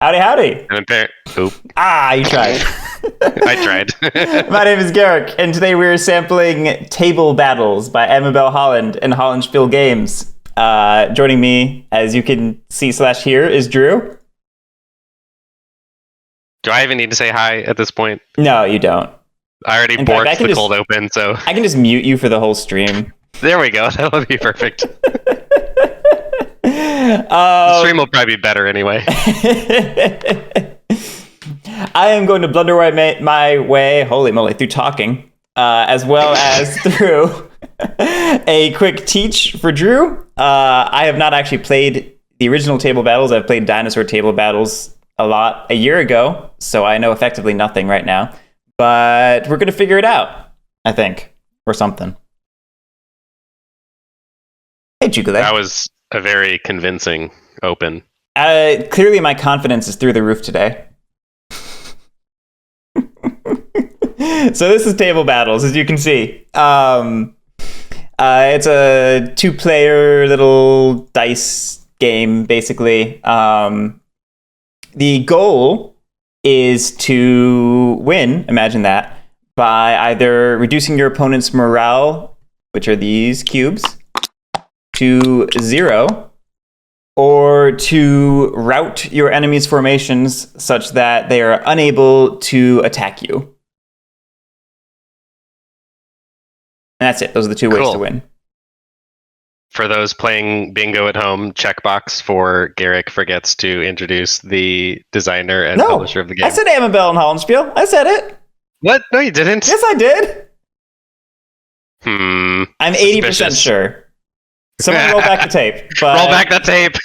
Howdy, howdy. Oop. You tried. I tried. My name is Garrick, and today we're sampling Table Battles by Amabel Holland and Hollandspiel Games. Joining me, as you can see/hear, is Drew. Do I even need to say hi at this point? No, you don't. I already borked the cold open, so... I can just mute you for the whole stream. There we go. That would be perfect. The stream will probably be better anyway. I am going to blunder my way, holy moly, through talking, as well as through a quick teach for Drew. I have not actually played the original Table Battles. I've played Dinosaur Table Battles a year ago, so I know effectively nothing right now. But we're going to figure it out, I think, or something. Hey, Jugule. That was a very convincing open. Clearly, my confidence is through the roof today. So this is Table Battles, as you can see. It's a two-player little dice game, basically. The goal is to win, imagine that, by either reducing your opponent's morale, which are these cubes, to 0, or to rout your enemy's formations such that they are unable to attack you. And that's it. Those are the two ways to win. For those playing bingo at home, checkbox for Garrick forgets to introduce the designer and publisher of the game. I said Amabel and Hollandspiel. I said it. What? No, you didn't. Yes, I did. I'm 80% sure. Someone roll back the tape. But roll back the tape.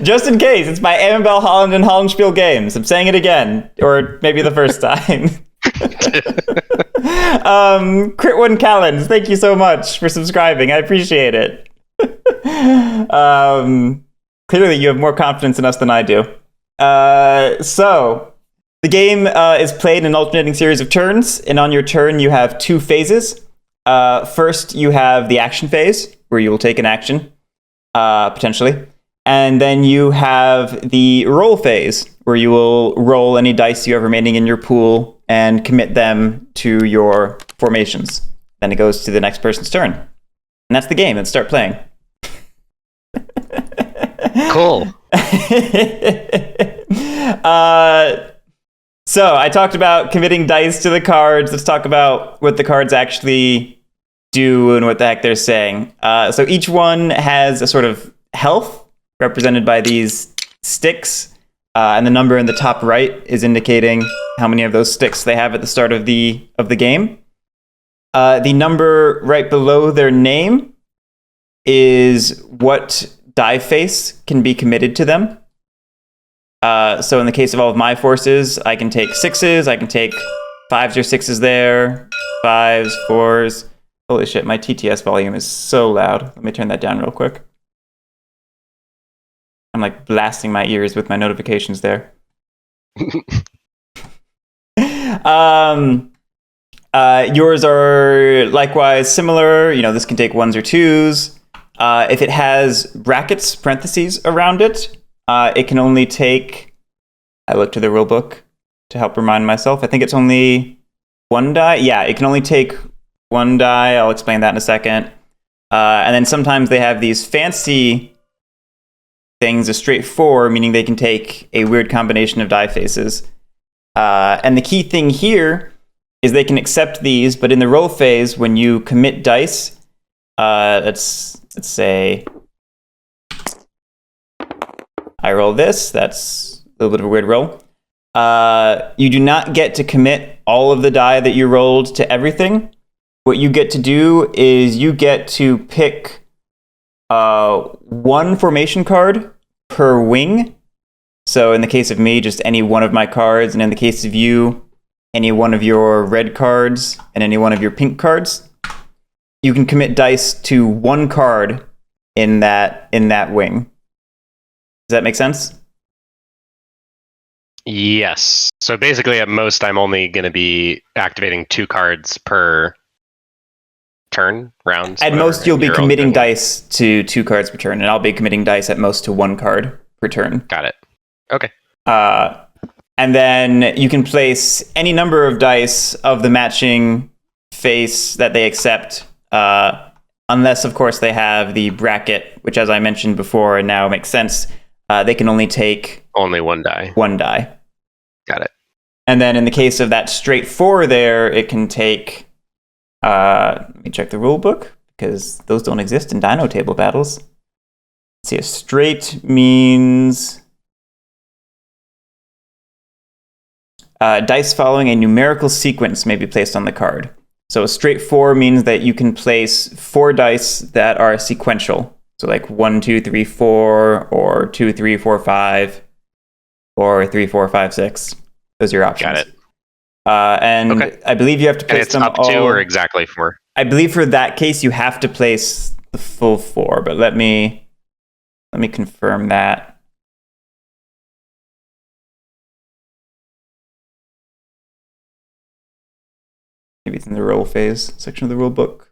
Just in case, it's by Amabel Holland and Hollandspiel Games. I'm saying it again, or maybe the first time. Crit One Callens, thank you so much for subscribing. I appreciate it. Clearly, you have more confidence in us than I do. So, the game is played in an alternating series of turns, and on your turn, you have two phases. First, you have the action phase, where you will take an action, potentially. And then you have the roll phase, where you will roll any dice you have remaining in your pool and commit them to your formations. Then it goes to the next person's turn. And that's the game. Let's start playing. Cool. So I talked about committing dice to the cards. Let's talk about what the cards actually do and what the heck they're saying. So each one has a sort of health represented by these sticks, and the number in the top right is indicating how many of those sticks they have at the start of the game. The number right below their name is what die face can be committed to them. So in the case of all of my forces, I can take 6s, I can take 5s or 6s there, 5s, 4s. Holy shit, my TTS volume is so loud. Let me turn that down real quick. I'm like blasting my ears with my notifications there. Yours are likewise similar. This can take 1s or 2s. If it has brackets, parentheses around it, it can only take... I looked to the rule book to help remind myself. I think it's only 1 die. Yeah, it can only take 1 die. I'll explain that in a second. And then sometimes they have these fancy things, a straight 4, meaning they can take a weird combination of die faces. And the key thing here is they can accept these, but in the roll phase, when you commit dice, let's say I roll this. That's a little bit of a weird roll. You do not get to commit all of the die that you rolled to everything. What you get to do is you get to pick 1 formation card per wing. So in the case of me, just any one of my cards, and in the case of you, any one of your red cards and any one of your pink cards. You can commit dice to 1 card in that wing. Does that make sense? Yes. So basically, at most, I'm only going to be activating 2 cards per turn, rounds. At most, you'll be committing dice to 2 cards per turn, and I'll be committing dice at most to 1 card per turn. Got it. Okay. And then you can place any number of dice of the matching face that they accept, unless, of course, they have the bracket, which, as I mentioned before, and now makes sense, they can only take... Only one die. One die. Got it. And then in the case of that straight 4 there, it can take... let me check the rule book, because those don't exist in Dino Table Battles. Let's see, a straight means... dice following a numerical sequence may be placed on the card. So a straight 4 means that you can place 4 dice that are sequential. So like 1, 2, 3, 4, or 2, 3, 4, 5, or 3, 4, 5, 6. Those are your options. Got it. And okay. I believe you have to place them all... And it's up 2 or exactly 4? I believe for that case, you have to place the full 4, but let me confirm that. Maybe it's in the roll phase section of the rule book.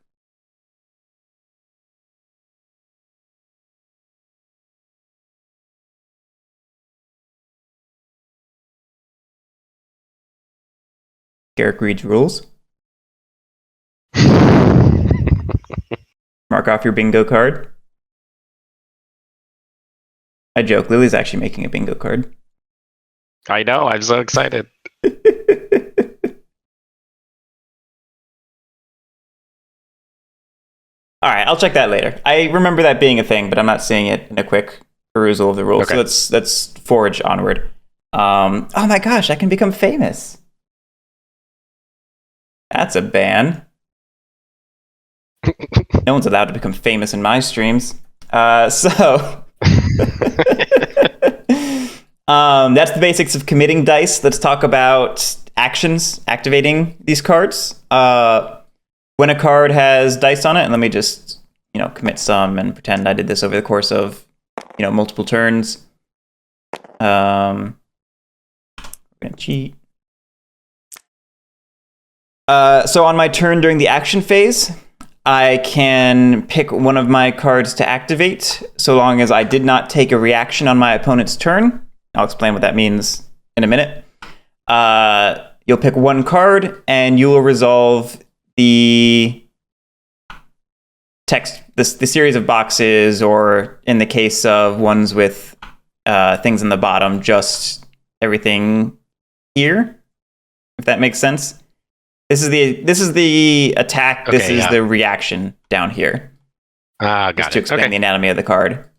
Garrick reads rules. Mark off your bingo card. I joke, Lily's actually making a bingo card. I know, I'm so excited. All right, I'll check that later. I remember that being a thing, but I'm not seeing it in a quick perusal of the rules. Okay. So let's forge onward. Oh my gosh, I can become famous. That's a ban. No one's allowed to become famous in my streams. That's the basics of committing dice. Let's talk about actions activating these cards. When a card has dice on it, and let me just, commit some and pretend I did this over the course of, multiple turns. We're gonna cheat. So on my turn during the action phase, I can pick one of my cards to activate, so long as I did not take a reaction on my opponent's turn. I'll explain what that means in a minute. You'll pick one card, and you will resolve the text, the series of boxes, or in the case of ones with things in the bottom, just everything here, if that makes sense. This is the attack. Okay, this is the reaction down here. Got just it. to explain the anatomy of the card.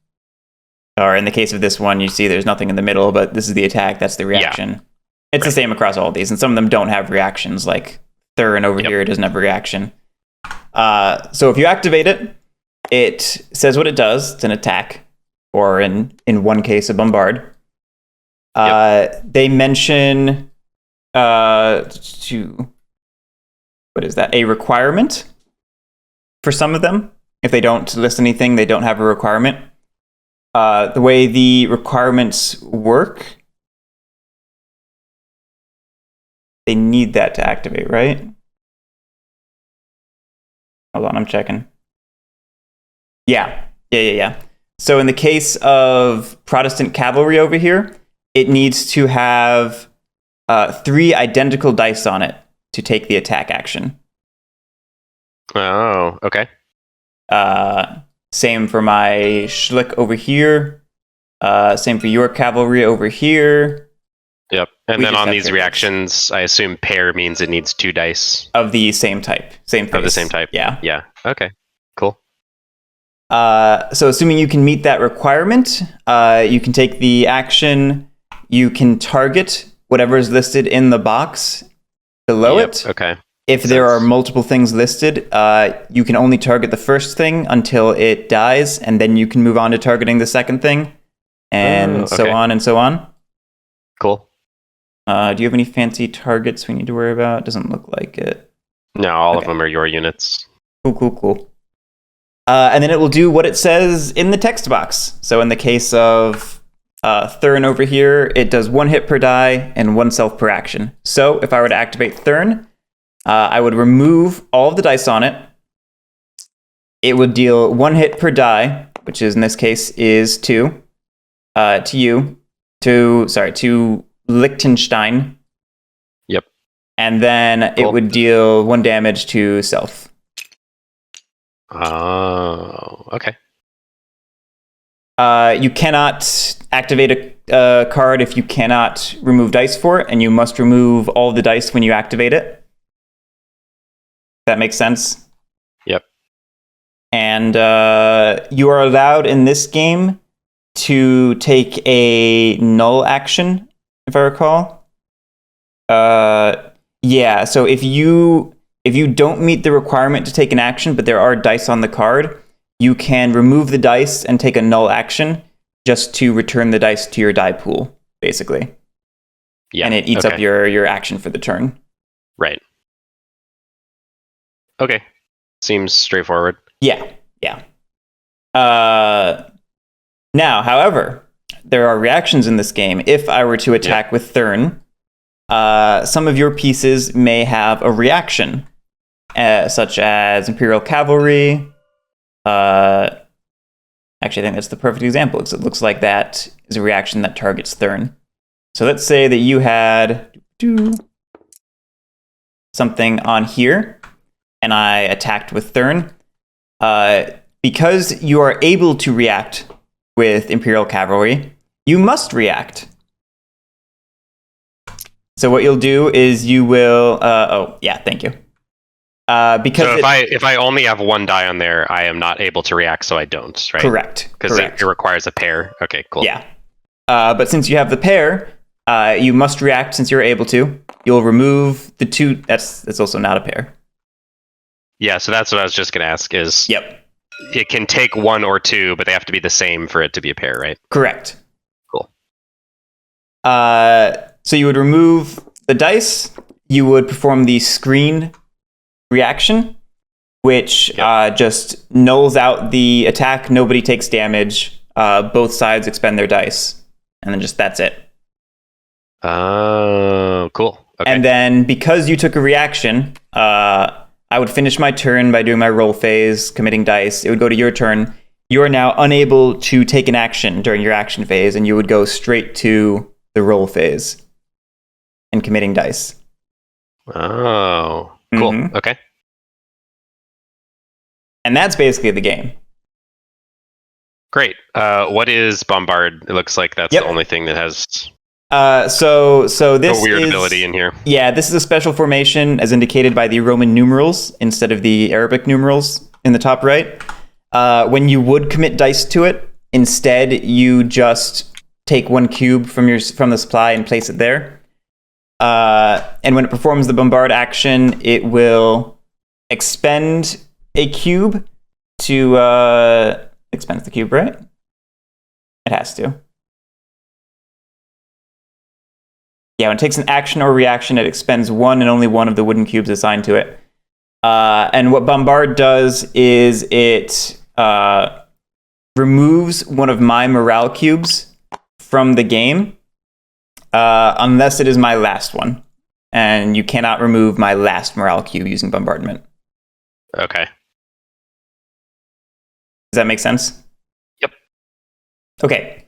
Or in the case of this one, you see there's nothing in the middle, but this is the attack. That's the reaction. Yeah. It's the same across all of these, and some of them don't have reactions, like Thurin over here doesn't have a reaction. So if you activate it, it says what it does. It's an attack, or in one case, a bombard. They mention what is that? A requirement for some of them. If they don't list anything, they don't have a requirement. The way the requirements work, they need that to activate, right? Hold on, I'm checking. Yeah. So in the case of Protestant cavalry over here, it needs to have 3 identical dice on it to take the attack action. Oh, okay. Same for my Schlick over here. Same for your cavalry over here. Yep. And then on these reactions, I assume pair means it needs 2 dice. Of the same type. Same face. Of the same type. Yeah. Yeah. Okay. Cool. So assuming you can meet that requirement, you can take the action. You can target whatever is listed in the box below it. Okay. If there are multiple things listed, you can only target the first thing until it dies, and then you can move on to targeting the second thing, and so on and so on. Cool. Do you have any fancy targets we need to worry about? Doesn't look like it. No, all of them are your units. Cool. And then it will do what it says in the text box. So in the case of Thurin over here, it does 1 hit per die and 1 self per action. So if I were to activate Thurin, I would remove all of the dice on it. It would deal 1 hit per die, which is in this case is 2, to you. to Liechtenstein. Yep. And then Cool. it would deal 1 damage to self. Oh, okay. You cannot activate a card if you cannot remove dice for it, and you must remove all the dice when you activate it. That makes sense? Yep. And you are allowed in this game to take a null action, if I recall. Yeah, so if you don't meet the requirement to take an action, but there are dice on the card, you can remove the dice and take a null action just to return the dice to your die pool, basically. Yeah. And it eats up your action for the turn. Right. Okay. Seems straightforward. Yeah. Now, however, there are reactions in this game. If I were to attack with Thurn, some of your pieces may have a reaction, such as Imperial Cavalry. Actually, I think that's the perfect example, because it looks like that is a reaction that targets Thurn. So let's say that you had something on here, and I attacked with Thurn. Because you are able to react with Imperial Cavalry, you must react. So what you'll do is you will... thank you. Because so if I only have 1 die on there, I am not able to react, so I don't, right? Correct. Because it requires a pair. Okay, cool. Yeah. But since you have the pair, you must react since you're able to. You'll remove the 2... That's also not a pair. Yeah, so that's what I was just going to ask is... Yep. It can take 1 or 2, but they have to be the same for it to be a pair, right? Correct. Cool. So you would remove the dice. You would perform the screen reaction, which just nulls out the attack. Nobody takes damage. Both sides expend their dice. And then that's it. Oh, cool. Okay. And then because you took a reaction, I would finish my turn by doing my roll phase, committing dice. It would go to your turn. You are now unable to take an action during your action phase, and you would go straight to the roll phase and committing dice. Oh, cool. Mm-hmm. Okay. And that's basically the game. Great. What is Bombard? It looks like that's the only thing that has so this a weird ability in here. Yeah, this is a special formation as indicated by the Roman numerals instead of the Arabic numerals in the top right. When you would commit dice to it, instead you just take 1 cube from the supply and place it there. And when it performs the Bombard action, it will expend a cube to expends the cube, right? It has to. Yeah, when it takes an action or reaction, it expends 1 and only 1 of the wooden cubes assigned to it. And what Bombard does is it removes 1 of my morale cubes from the game, unless it is my last one. And you cannot remove my last morale cube using Bombardment. Okay. Does that make sense? Yep. Okay.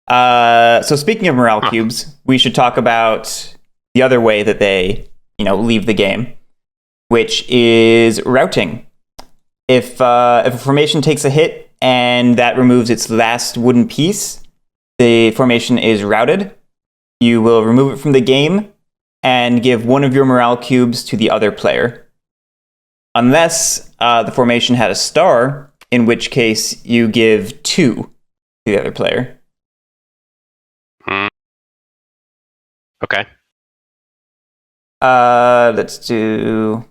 So speaking of morale cubes, we should talk about the other way that they, leave the game, which is routing. If a formation takes a hit and that removes its last wooden piece, the formation is routed. You will remove it from the game and give 1 of your morale cubes to the other player. Unless the formation had a star, in which case you give 2 to the other player. Okay. Let's do...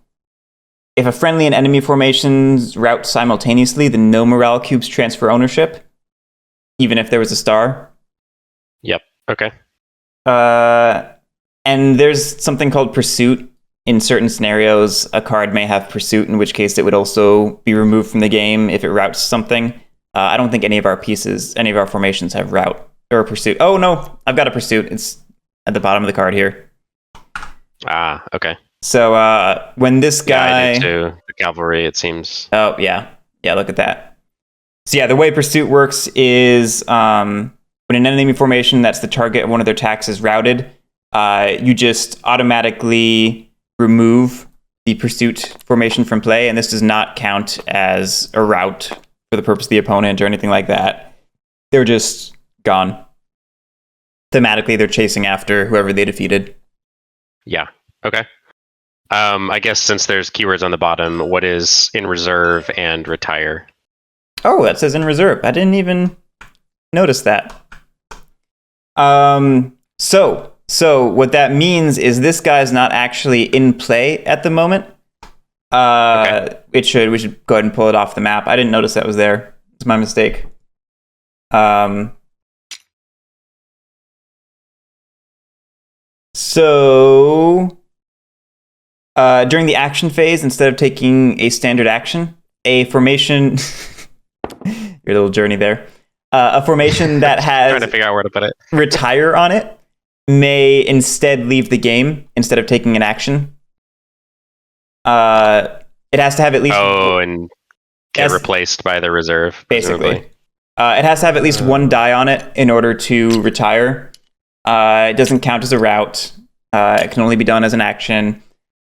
If a friendly and enemy formations route simultaneously, then no morale cubes transfer ownership, even if there was a star. Yep. Okay. And there's something called Pursuit. In certain scenarios, a card may have Pursuit, in which case it would also be removed from the game if it routes something. I don't think any of our formations have route or Pursuit. Oh, no, I've got a Pursuit. It's at the bottom of the card here. Ah, okay. So when this guy... Yeah, I did too. The cavalry, it seems. Oh, yeah. Yeah, look at that. So yeah, the way Pursuit works is when an enemy formation that's the target of one of their attacks is routed, you just automatically remove the pursuit formation from play, and this does not count as a rout for the purpose of the opponent or anything like that. They're just gone. Thematically, they're chasing after whoever they defeated. Yeah. Okay. I guess since there's keywords on the bottom, what is in reserve and retire? Oh, that says in reserve. I didn't even notice that. So what that means is this guy's not actually in play at the moment. Okay. We should go ahead and pull it off the map. I didn't notice that was there. It's my mistake. So during the action phase, instead of taking a standard action, a formation your little journey there. A formation that has trying to figure out where to put it. Retire on it may instead leave the game instead of taking an action. It has to have at least and get replaced by the reserve. Basically, it has to have at least one die on it in order to retire. It doesn't count as a rout. It can only be done as an action.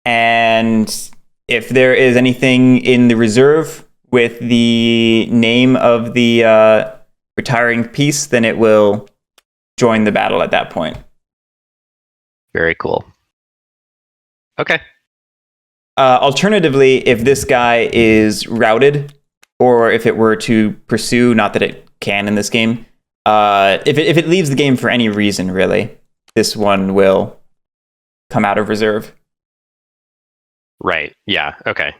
And if there is anything in the reserve with the name of the retiring piece, then it will join the battle at that point. Very cool. Okay. Alternatively, if this guy is routed, or if it were to pursue, not that it can in this game, if it leaves the game for any reason, really, this one will come out of reserve. Right. Yeah. Okay.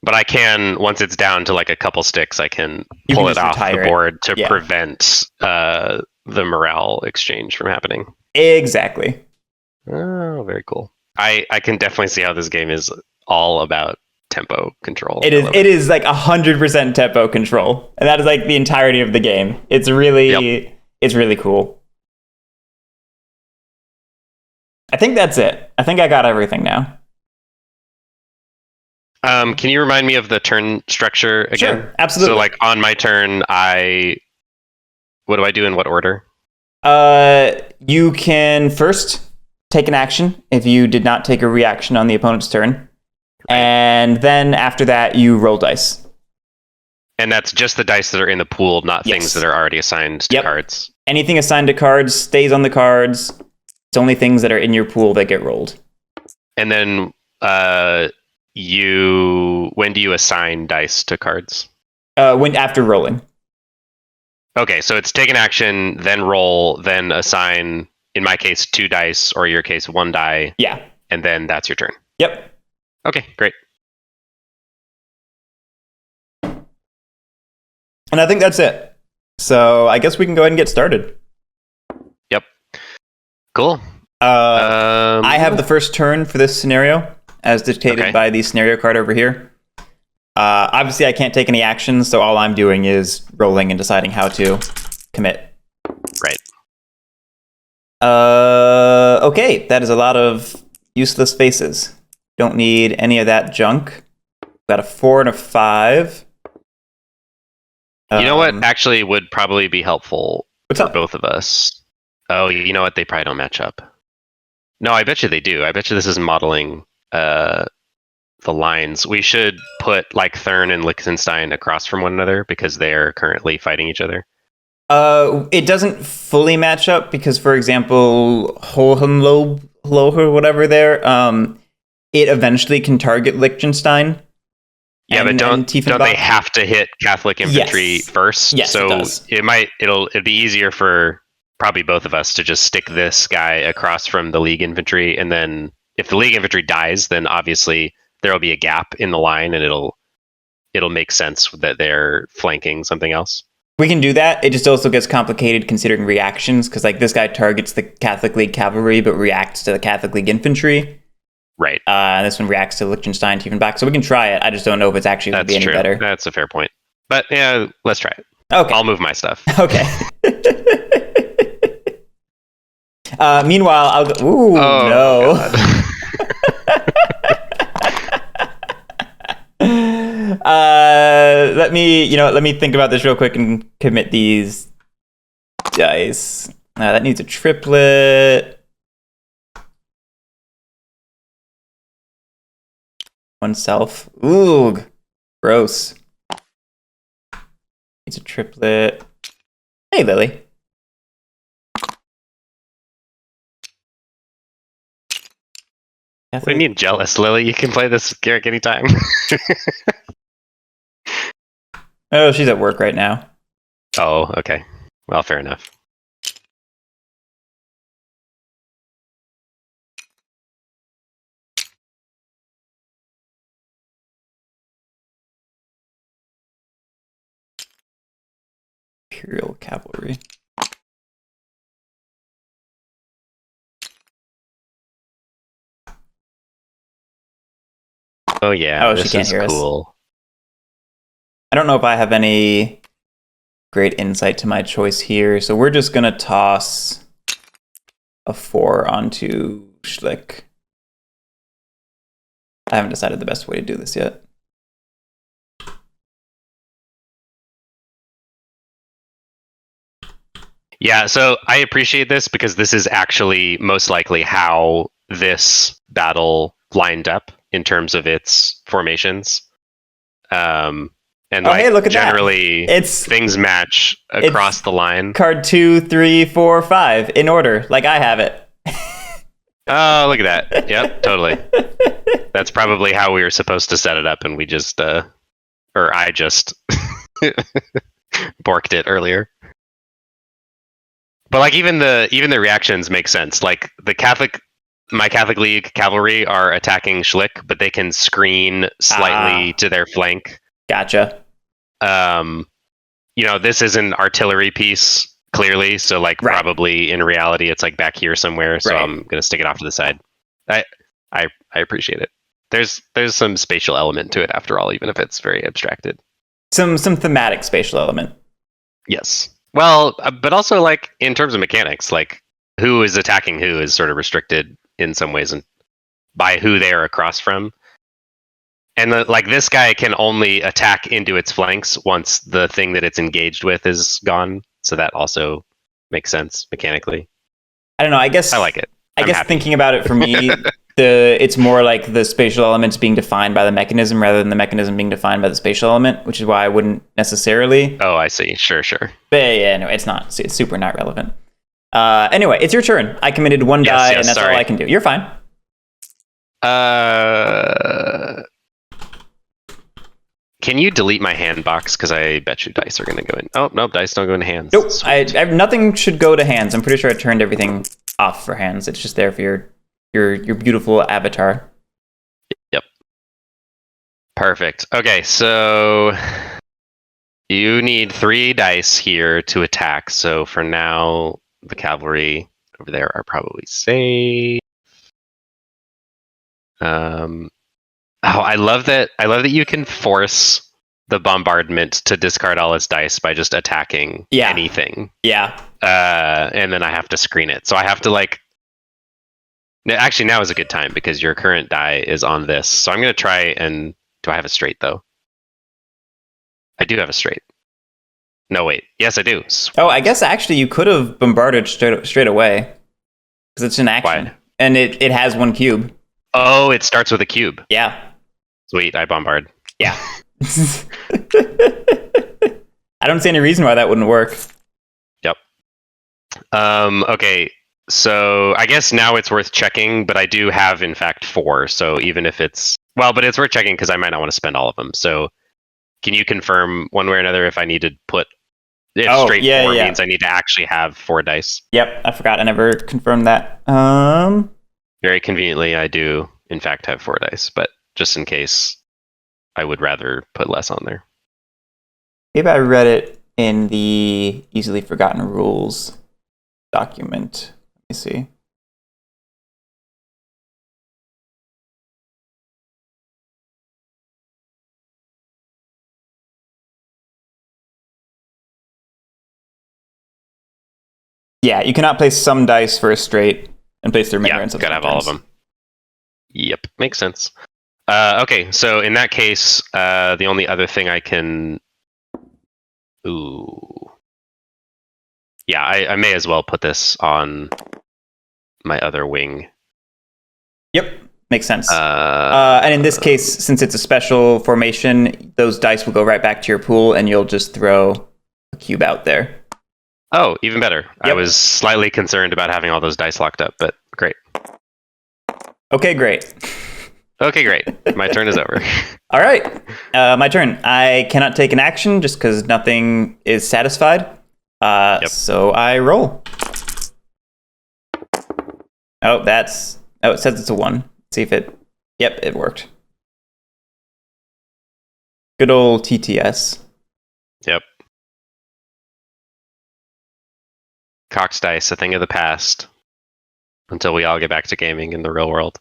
But I can, once it's down to like a couple sticks, I can pull it off the board to prevent the morale exchange from happening. Exactly. Oh, very cool. I can definitely see how this game is all about tempo control. It is like 100% tempo control. And that is like the entirety of the game. It's really cool. I think that's it. I think I got everything now. Can you remind me of the turn structure again? Sure, absolutely. So like on my turn, what do I do in what order? You can first take an action if you did not take a reaction on the opponent's turn. Right. And then after that, you roll dice. And that's just the dice that are in the pool, not things that are already assigned to cards. Anything assigned to cards stays on the cards. It's only things that are in your pool that get rolled. And then when do you assign dice to cards? After rolling. Okay, so it's take an action, then roll, then assign, in my case, 2 dice, or your case, 1 die. Yeah. And then that's your turn. Yep. Okay, great. And I think that's it. So I guess we can go ahead and get started. Yep. Cool. I have the first turn for this scenario, as dictated by the scenario card over here. Obviously, I can't take any actions, so all I'm doing is rolling and deciding how to commit. Right. Okay, that is a lot of useless faces. Don't need any of that junk. Got a 4 and a 5. You know what actually would probably be helpful for both of us? Oh, you know what? They probably don't match up. No, I bet you they do. I bet you this is modeling the lines. We should put like Thurn and Liechtenstein across from one another because they're currently fighting each other. It doesn't fully match up because, for example, Hohenlohe or whatever there, it eventually can target Liechtenstein. Yeah, but don't they have to hit Catholic infantry first? Yes, so it does. It'd be easier for probably both of us to just stick this guy across from the League infantry, and then if the League infantry dies, then obviously there'll be a gap in the line, and it'll make sense that they're flanking something else. We can do that. It just also gets complicated considering reactions, because like this guy targets the Catholic League cavalry but reacts to the Catholic League infantry. Right. And this one reacts to Liechtenstein, Tiefenbach. So we can try it. I just don't know if it's actually going to be any better. That's a fair point. But yeah, let's try it. Okay. I'll move my stuff. Okay. Meanwhile, I'll go. Ooh, no. let me think about this real quick and commit these. dice. That needs a triplet. Oneself. Ooh, gross. Needs a triplet. Hey, Lily. What do you mean jealous, Lily? You can play this Garrick anytime. Oh, she's at work right now. Oh, okay. Well, fair enough. Imperial Cavalry. Oh yeah, she can't hear cool. us. I don't know if I have any great insight to my choice here, so we're just gonna toss a 4 onto Schlick. I haven't decided the best way to do this yet. Yeah, so I appreciate this because this is actually most likely how this battle lined up in terms of its formations. And hey, look at generally, that. It's things match across the line. Card 2, 3, 4, 5 in order, like I have it. Oh, look at that. Yep, totally. That's probably how we were supposed to set it up, and we just, or I just borked it earlier. But like even the reactions make sense. Like my Catholic League cavalry are attacking Schlick, but they can screen slightly to their flank. Gotcha. This is an artillery piece, clearly, so probably in reality it's like back here somewhere, so I'm gonna stick it off to the side. I appreciate it. There's some spatial element to it after all, even if it's very abstracted. Some thematic spatial element. Yes. Well, but also like in terms of mechanics, like who is attacking who is sort of restricted in some ways and by who they are across from. And this guy can only attack into its flanks once the thing that it's engaged with is gone. So that also makes sense mechanically. I don't know. I guess I like it. I guess thinking about it for me, it's more like the spatial elements being defined by the mechanism rather than the mechanism being defined by the spatial element, which is why I wouldn't necessarily. Oh, I see. Sure. But yeah, no, it's not. It's super not relevant. Anyway, it's your turn. I committed one die, and that's all I can do. You're fine. Can you delete my hand box? Because I bet you dice are going to go in. Oh, nope, dice don't go in hands. Nope, nothing should go to hands. I'm pretty sure I turned everything off for hands. It's just there for your beautiful avatar. Yep. Perfect. Okay, so you need 3 dice here to attack. So for now, the cavalry over there are probably safe. I love that you can force the bombardment to discard all its dice by just attacking anything. Yeah. And then I have to screen it. So I have to actually now is a good time because your current die is on this. So I'm going to try and do I have a straight though? I do have a straight. No, wait. Yes, I do. Oh, I guess actually you could have bombarded straight away because it's an action. Why? And it has 1 cube. Oh, it starts with a cube. Yeah. Sweet, I bombard. Yeah. I don't see any reason why that wouldn't work. Yep. Okay, so I guess now it's worth checking, but I do have, in fact, 4. So even if it's... Well, but it's worth checking because I might not want to spend all of them. So can you confirm one way or another if I need to put... If straight 4 means I need to actually have 4 dice? Yep, I forgot. I never confirmed that. Very conveniently, I do, in fact, have 4 dice, but just in case, I would rather put less on there. Maybe I read it in the easily forgotten rules document. Let me see. Yeah, you cannot place some dice for a straight and place the remainder in gotta have all of them. Yep, makes sense. Okay, so in that case, the only other thing I can... Ooh. Yeah, I may as well put this on my other wing. Yep, makes sense. And in this case, since it's a special formation, those dice will go right back to your pool, and you'll just throw a cube out there. Oh, even better. Yep. I was slightly concerned about having all those dice locked up, but great. Okay, great. Okay, great. My turn is over. All right, my turn. I cannot take an action just because nothing is satisfied. So I roll. Oh, it says it's a 1. Let's see if it... Yep, it worked. Good old TTS. Yep. Cox dice, a thing of the past. Until we all get back to gaming in the real world.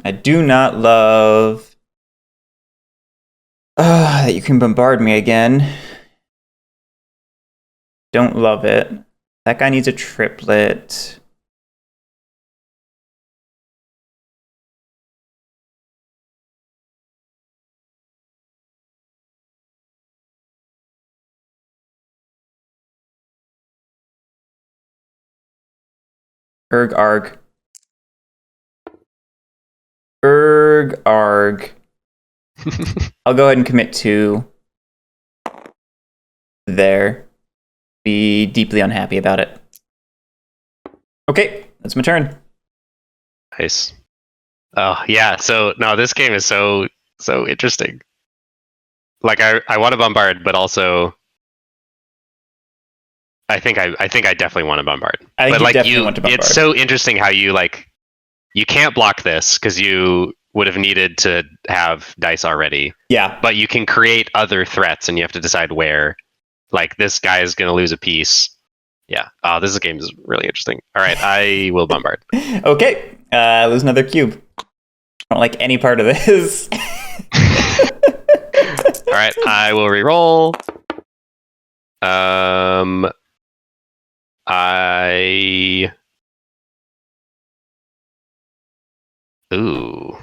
I do not love that you can bombard me again. Don't love it. That guy needs a triplet. Erg arg. Erg arg. I'll go ahead and commit 2 there. Be deeply unhappy about it. Okay, that's my turn. Nice. Oh, yeah. So, no, this game is so interesting. Like, I want to bombard, but also... I think I definitely want to bombard. I think but you definitely want to bombard. It's so interesting how you can't block this because you would have needed to have dice already. Yeah. But you can create other threats, and you have to decide where. Like, this guy is going to lose a piece. Yeah. Oh, this game is really interesting. All right, I will bombard. Okay. Lose another cube. I don't like any part of this. All right, I will re-roll. Ooh.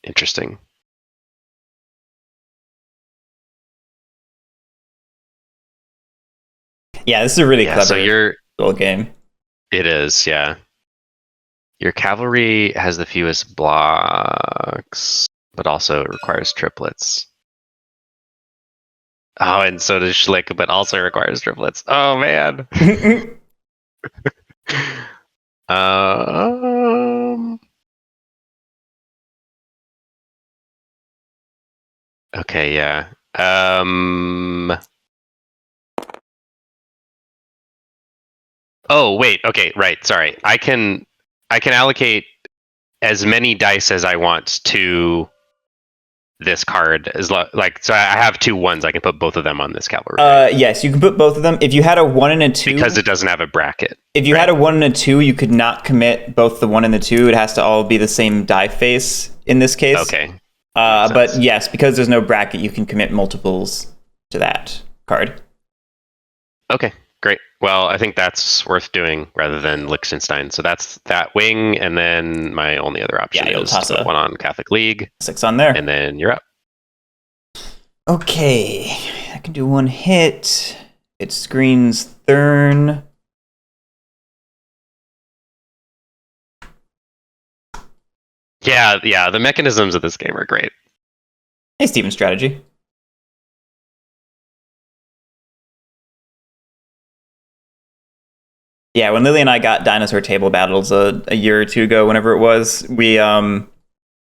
Interesting. Yeah, this is a really clever little game. It is, yeah. Your cavalry has the fewest blocks, but also it requires triplets. Oh, and so does Schlick, but also requires triplets. Oh, man. Okay, yeah. Oh, wait. Okay, right. Sorry. I can allocate as many dice as I want to this card. So I have 2 1s. I can put both of them on this cavalry. Yes, you can put both of them. If you had a 1 and a 2, because it doesn't have a bracket. If you had a 1 and a 2, you could not commit both the 1 and the 2. It has to all be the same die face in this case. Okay. But yes, because there's no bracket, you can commit multiples to that card. Okay, great. Well, I think that's worth doing rather than Liechtenstein. So that's that wing, and then my only other option is to put 1 on Catholic League. 6 on there. And then you're up. Okay, I can do 1 hit. It screens Thurn. Yeah, the mechanisms of this game are great. Hey, Steven strategy. Yeah, when Lily and I got Dinosaur Table Battles a year or 2 ago, whenever it was, we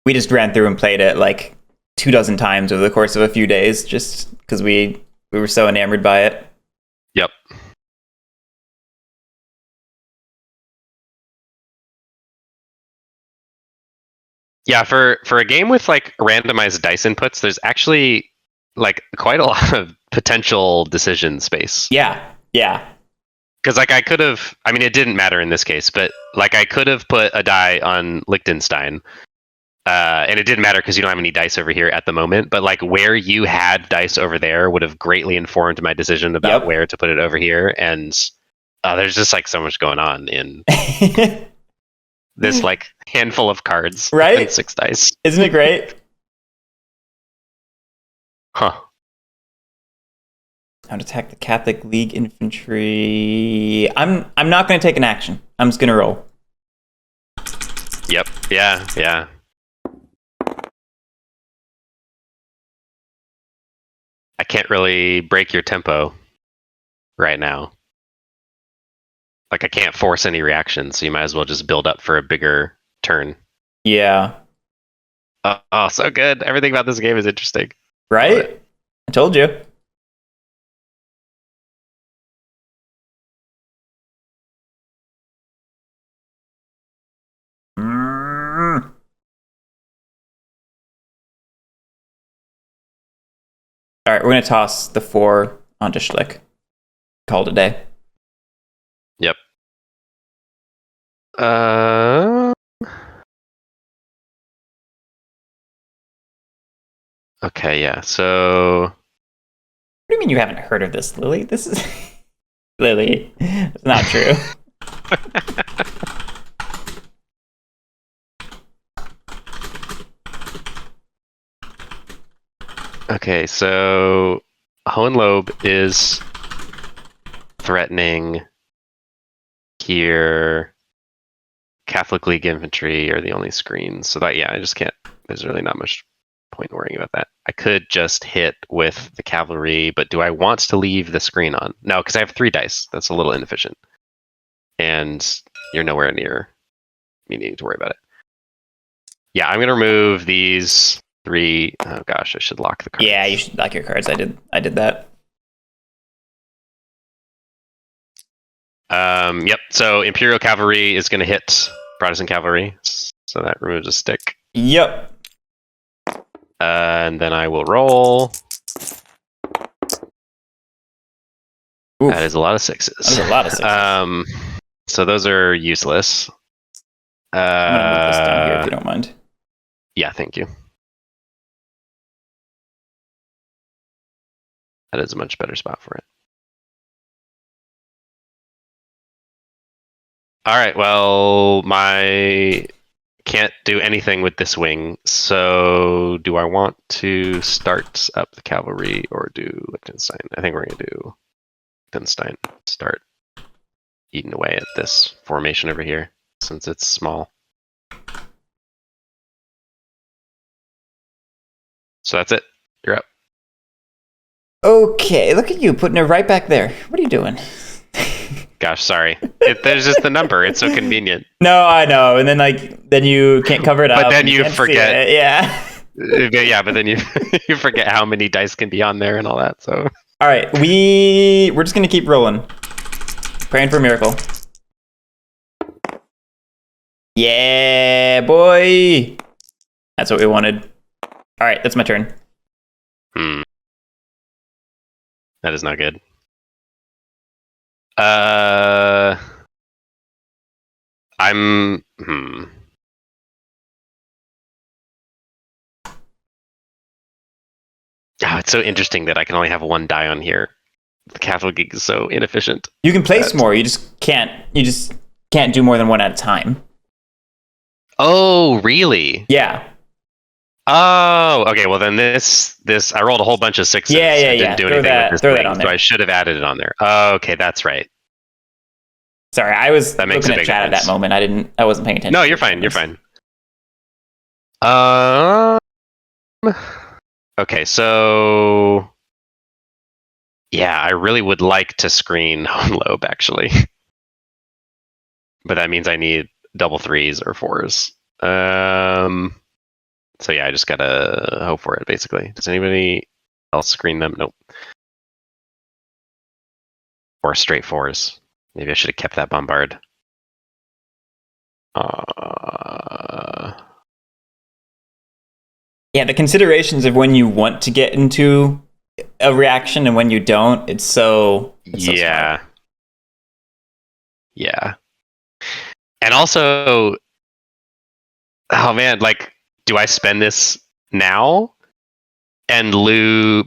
just ran through and played it like 24 times over the course of a few days, just because we were so enamored by it. Yep. Yeah, for a game with like randomized dice inputs, there's actually like quite a lot of potential decision space. Yeah. Because like I could have, I mean, it didn't matter in this case, but like I could have put a die on Liechtenstein, and it didn't matter because you don't have any dice over here at the moment. But like where you had dice over there would have greatly informed my decision about where to put it over here. And there's just like so much going on in this like handful of cards, right? And 6 dice. Isn't it great? Huh. How to attack the Catholic League infantry. I'm not going to take an action. I'm just going to roll. Yep. Yeah. I can't really break your tempo right now. Like, I can't force any reactions, so you might as well just build up for a bigger turn. Yeah. Oh, so good. Everything about this game is interesting. Right? I told you. All right, we're going to toss the 4 onto Schlick. Call it a day. Yep. Okay, yeah. So What do you mean you haven't heard of this, Lily? This is Lily. It's not true. okay, so Hohenlohe is threatening here. Catholic League infantry are the only screens, so that I just can't. There's really not much point worrying about that. I could just hit with the cavalry, but do I want to leave the screen on? No, because I have 3 dice. That's a little inefficient, and you're nowhere near me needing to worry about it. Yeah, I'm gonna remove these 3. Oh gosh, I should lock the cards. Yeah, you should lock your cards. I did that. Yep. So Imperial Cavalry is going to hit Protestant Cavalry, so that removes a stick. Yep. And then I will roll. Oof. That is a lot of 6s. That is a lot of 6s. So those are useless. I'm gonna move this down here if you don't mind. Yeah, thank you. That is a much better spot for it. All right, well, my can't do anything with this wing, so do I want to start up the cavalry or do Liechtenstein? I think we're going to do Liechtenstein. Start eating away at this formation over here, since it's small. So that's it. You're up. Okay, look at you putting it right back there. What are you doing? Gosh, sorry. There's just the number. It's so convenient. No, I know. And then you can't cover it up. But then you forget. Yeah. Yeah, but then you you forget how many dice can be on there and all that. So. All right, we're just gonna keep rolling, praying for a miracle. Yeah, boy. That's what we wanted. All right, that's my turn. That is not good. I'm. Oh, it's so interesting that I can only have 1 die on here. The Catholic League is so inefficient. You can place more. You just can't do more than 1 at a time. Oh, really? Yeah. Oh, okay. Well, then this I rolled a whole bunch of 6s. Yeah. I didn't do anything with this throw wing, that on there. so I should have added it on there. Oh, okay, that's right. Sorry, I was looking at chat at that moment. I wasn't paying attention. No, you're fine. You're fine. Okay, so yeah, I really would like to screen Hohenlohe actually, but that means I need double 3s or 4s. So yeah, I just gotta hope for it. Basically, does anybody else screen them? Nope. Or straight 4s. Maybe I should have kept that bombard. Yeah, the considerations of when you want to get into a reaction and when you don't, it's so yeah. Yeah. And also, oh man, like, do I spend this now and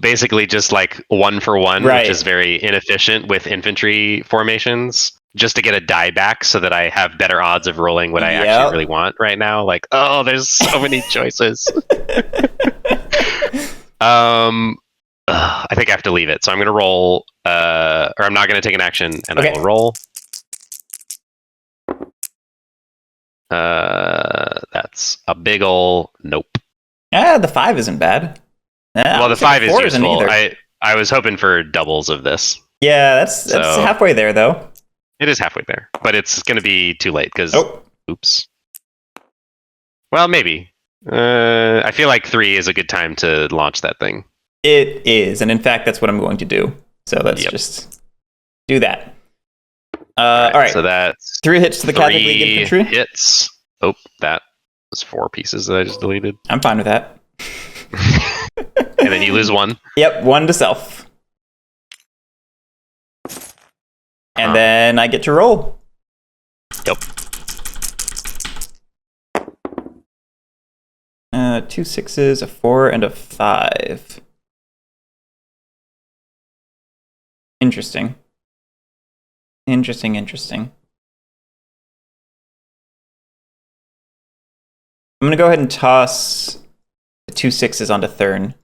basically just like 1 for 1, right, which is very inefficient with infantry formations? just to get a die back so that I have better odds of rolling what I actually really want right now. Like, oh, there's so many choices. I think I have to leave it. So I'm going to roll, or I'm not going to take an action, and I will roll. That's a big ol' nope. Yeah, the 5 isn't bad. Well, the 5 is useful. I was hoping for doubles of this. Yeah, that's halfway there, though. It is halfway there, but it's going to be too late because, oops. Well, maybe. I feel like 3 is a good time to launch that thing. It is, and in fact, that's what I'm going to do. So let's just do that. All right. So that's 3 hits to the Catholic League infantry. Hits. Oh, that was 4 pieces that I just deleted. I'm fine with that. And then you lose 1. Yep, 1 to self. And then I get to roll. Yep. 2 6s, a 4, and a 5. Interesting. Interesting. I'm going to go ahead and toss the 2 6s onto Thurn.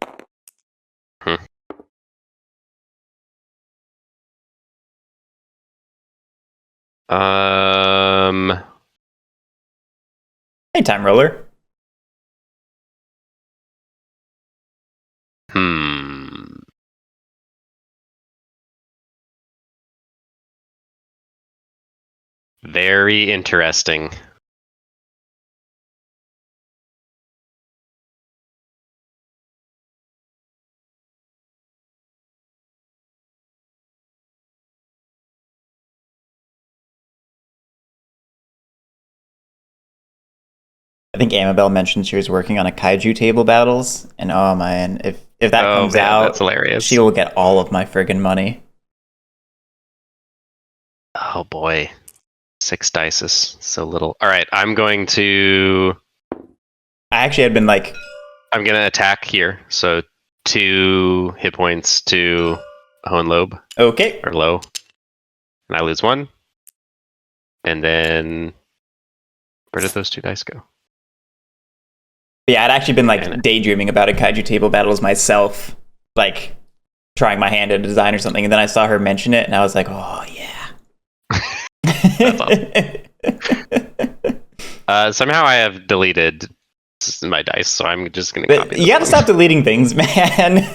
Hey, Time Roller. Very interesting. I think Amabel mentioned she was working on a Kaiju Table Battles, and oh man, if that comes out, that's hilarious. She will get all of my friggin' money. Oh boy, 6 dice is so little. All right, I'm going to. I actually had been like. I'm gonna attack here, so 2 hit points to Hohenlobe. Okay. Or low, and I lose 1. And then, where did those 2 dice go? Yeah, I'd actually been like daydreaming about a Kaiju Table Battles myself, like trying my hand at a design or something, and then I saw her mention it, and I was like, oh yeah. That's awesome. Somehow I have deleted my dice, so I'm just gonna copy. You gotta stop deleting things, man.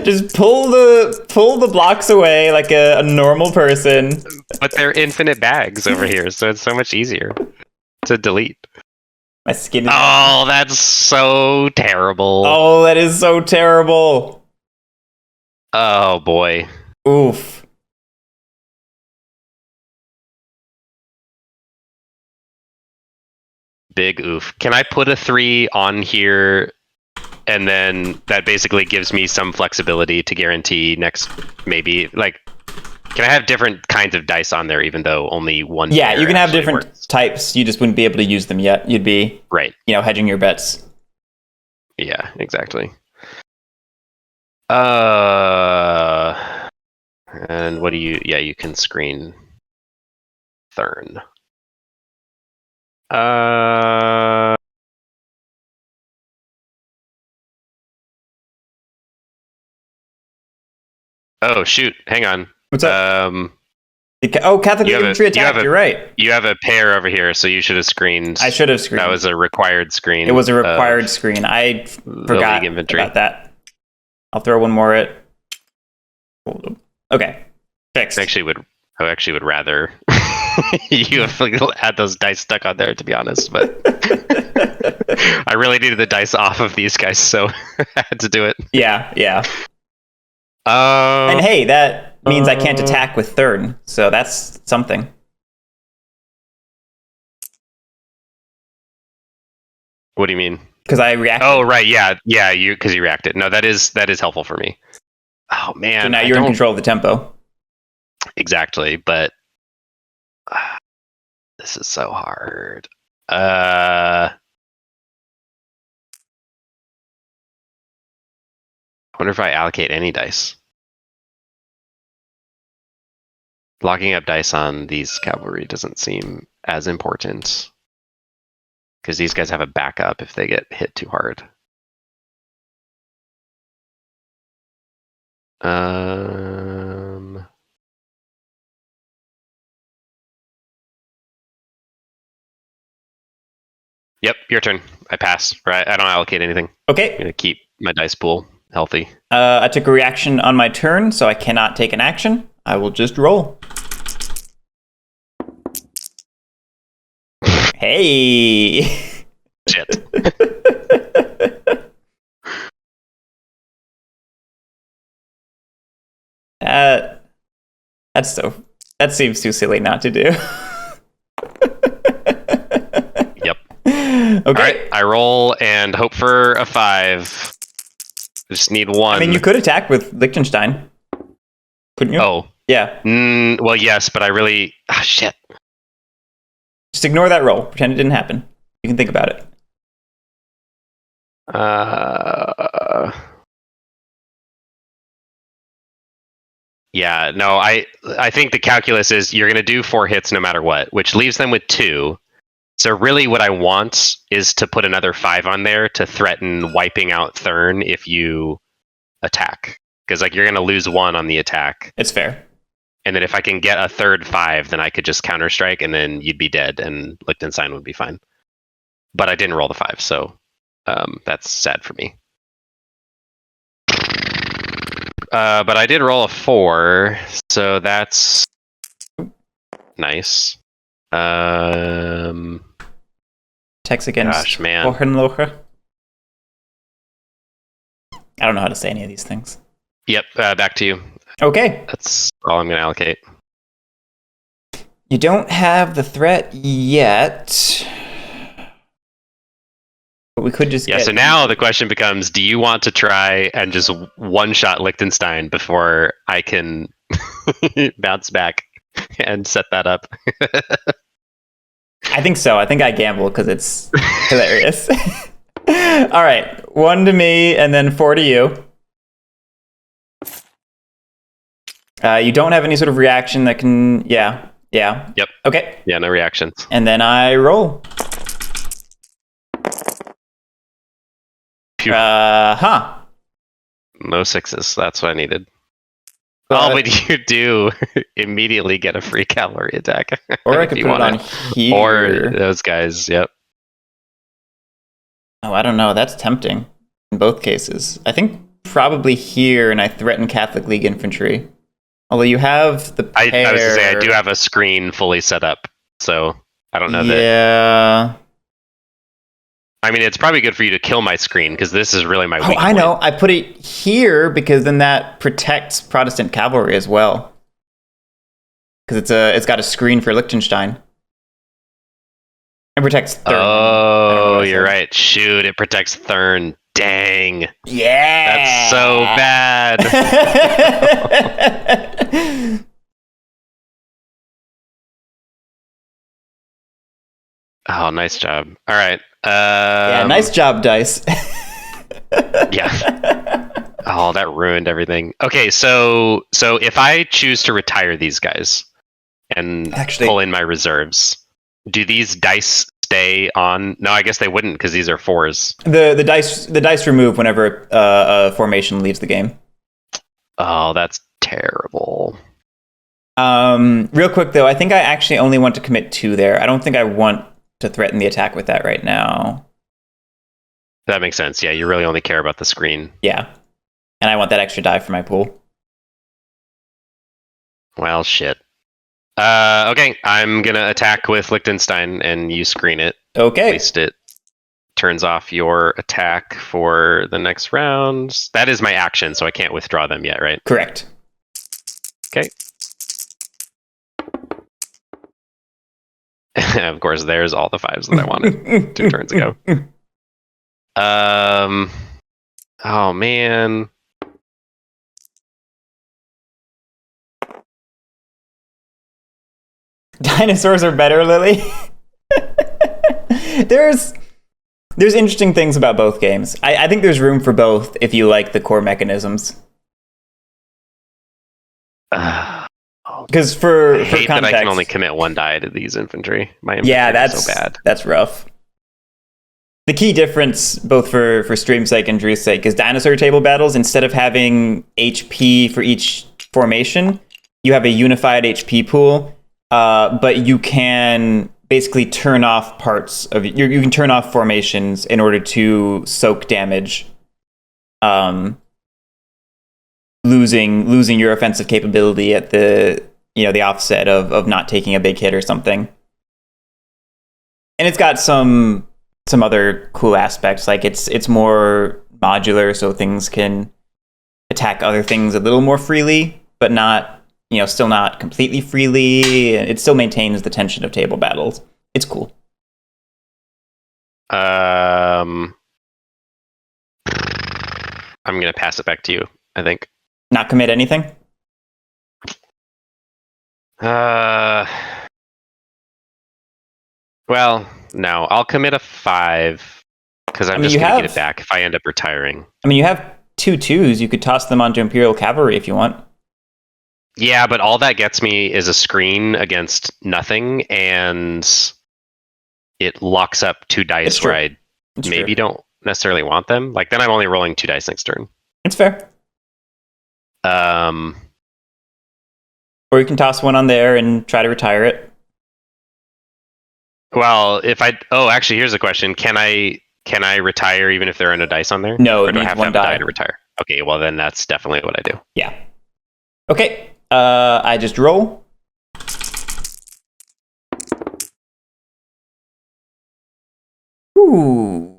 Just pull the blocks away like a normal person. But they're infinite bags over here, so it's so much easier to delete. My skin is... Oh, that's so terrible. Oh, that is so terrible. Oh, boy. Oof. Big oof. Can I put a 3 on here, and then that basically gives me some flexibility to guarantee next, maybe, like... Can I have different kinds of dice on there, even though only one? Yeah, you can have different types. You just wouldn't be able to use them yet. You'd be hedging your bets. Yeah, exactly. And what do you? Yeah, you can screen Thurn. Oh shoot! Hang on. What's up? Catholic infantry attack. You're right. You have a pair over here, so you should have screened. I should have screened. That was a required screen. It was a required screen. I forgot about that. I'll throw one more at. Okay, fixed. I actually would rather you have had those dice stuck on there, to be honest. But I really needed the dice off of these guys, so I had to do it. Yeah. And hey, that means I can't attack with Thurn, so that's something. What do you mean? Because I reacted. Oh, right, yeah, because you reacted. No, that is helpful for me. Oh man! So now you're in control of the tempo. Exactly, but this is so hard. I wonder if I allocate any dice. Locking up dice on these cavalry doesn't seem as important. Because these guys have a backup if they get hit too hard. Yep, your turn. I pass. Right, I don't allocate anything. Okay. I'm gonna keep my dice pool healthy. I took a reaction on my turn, so I cannot take an action. I will just roll. Hey. Shit. That seems too silly not to do. Yep. Okay. All right, I roll and hope for a 5. Just need 1. I mean, you could attack with Liechtenstein, couldn't you? Oh. Yeah. Well, yes, but I really... shit. Just ignore that roll. Pretend it didn't happen. You can think about it. Yeah, no, I think the calculus is you're going to do 4 hits no matter what, which leaves them with 2. So really what I want is to put another 5 on there to threaten wiping out Thurn if you attack. Because like you're going to lose 1 on the attack. It's fair. And then if I can get a third 5, then I could just counterstrike and then you'd be dead and Liechtenstein would be fine. But I didn't roll the 5, so that's sad for me. But I did roll a 4, so that's nice. Text against gosh, man. Hohenlohe. I don't know how to say any of these things. Yep, back to you. Okay. That's all I'm going to allocate. You don't have the threat yet. But we could just so now the question becomes, do you want to try and just one-shot Liechtenstein before I can bounce back and set that up? I think so. I think I gamble because it's hilarious. All right. 1 to me and then 4 to you. You don't have any sort of reaction that can... Yeah. Yep. Okay. Yeah, no reactions. And then I roll. No 6s. That's what I needed. But you do immediately get a free cavalry attack. Or I could put it on here. Or those guys, yep. Oh, I don't know. That's tempting in both cases. I think probably here, and I threaten Catholic League infantry. Although you have the pair... I was going to say, I do have a screen fully set up, so I don't know that... Yeah... I mean, it's probably good for you to kill my screen, because this is really my weak point. I know. I put it here because then that protects Protestant cavalry as well. Because it's got a screen for Liechtenstein. It protects Thurn. Oh, you're right. Shoot, it protects Thurn. Dang. Yeah! That's so bad. Oh, nice job. All right. Yeah, nice job, Dice. Yeah. Oh, that ruined everything. Okay, so if I choose to retire these guys and pull in my reserves, do these dice stay on? No, I guess they wouldn't because these are 4s. The dice remove whenever a formation leaves the game. Oh, that's terrible. Real quick though, I think I actually only want to commit 2 there. I don't think I want to threaten the attack with that right now. That makes sense. Yeah, you really only care about the screen. Yeah. And I want that extra die for my pool. Well, shit. Okay, I'm going to attack with Liechtenstein and you screen it. Okay. At least it turns off your attack for the next round. That is my action, so I can't withdraw them yet, right? Correct. Okay. Of course, there's all the 5s that I wanted 2 turns ago. Oh, man. Dinosaurs are better, Lily. There's interesting things about both games. I think there's room for both if you like the core mechanisms. Oh, Because for I hate context, that I can only commit 1 die to these infantry. My infantry is so bad. That's rough. The key difference, both for stream's sake and Drew's sake, is Dinosaur Table Battles, instead of having HP for each formation, you have a unified HP pool, but you can basically turn off parts of you can turn off formations in order to soak damage, losing your offensive capability at the offset of not taking a big hit or something. And it's got some other cool aspects, like it's more modular, so things can attack other things a little more freely, but not, still not completely freely. It still maintains the tension of table battles. It's cool. I'm gonna pass it back to you, I think. Not commit anything? Well, no. I'll commit a 5 because I'm just gonna get it back if I end up retiring. I mean, you have 2 2s. You could toss them onto Imperial Cavalry if you want. Yeah, but all that gets me is a screen against nothing, and it locks up 2 dice where I maybe don't necessarily want them. Like, then I'm only rolling 2 dice next turn. It's fair. Or you can toss one on there and try to retire it. Well, actually, here's a question: Can I retire even if there are no dice on there? No, or do I have to have a die to retire? Okay, well then that's definitely what I do. Yeah. Okay. I just roll. Ooh.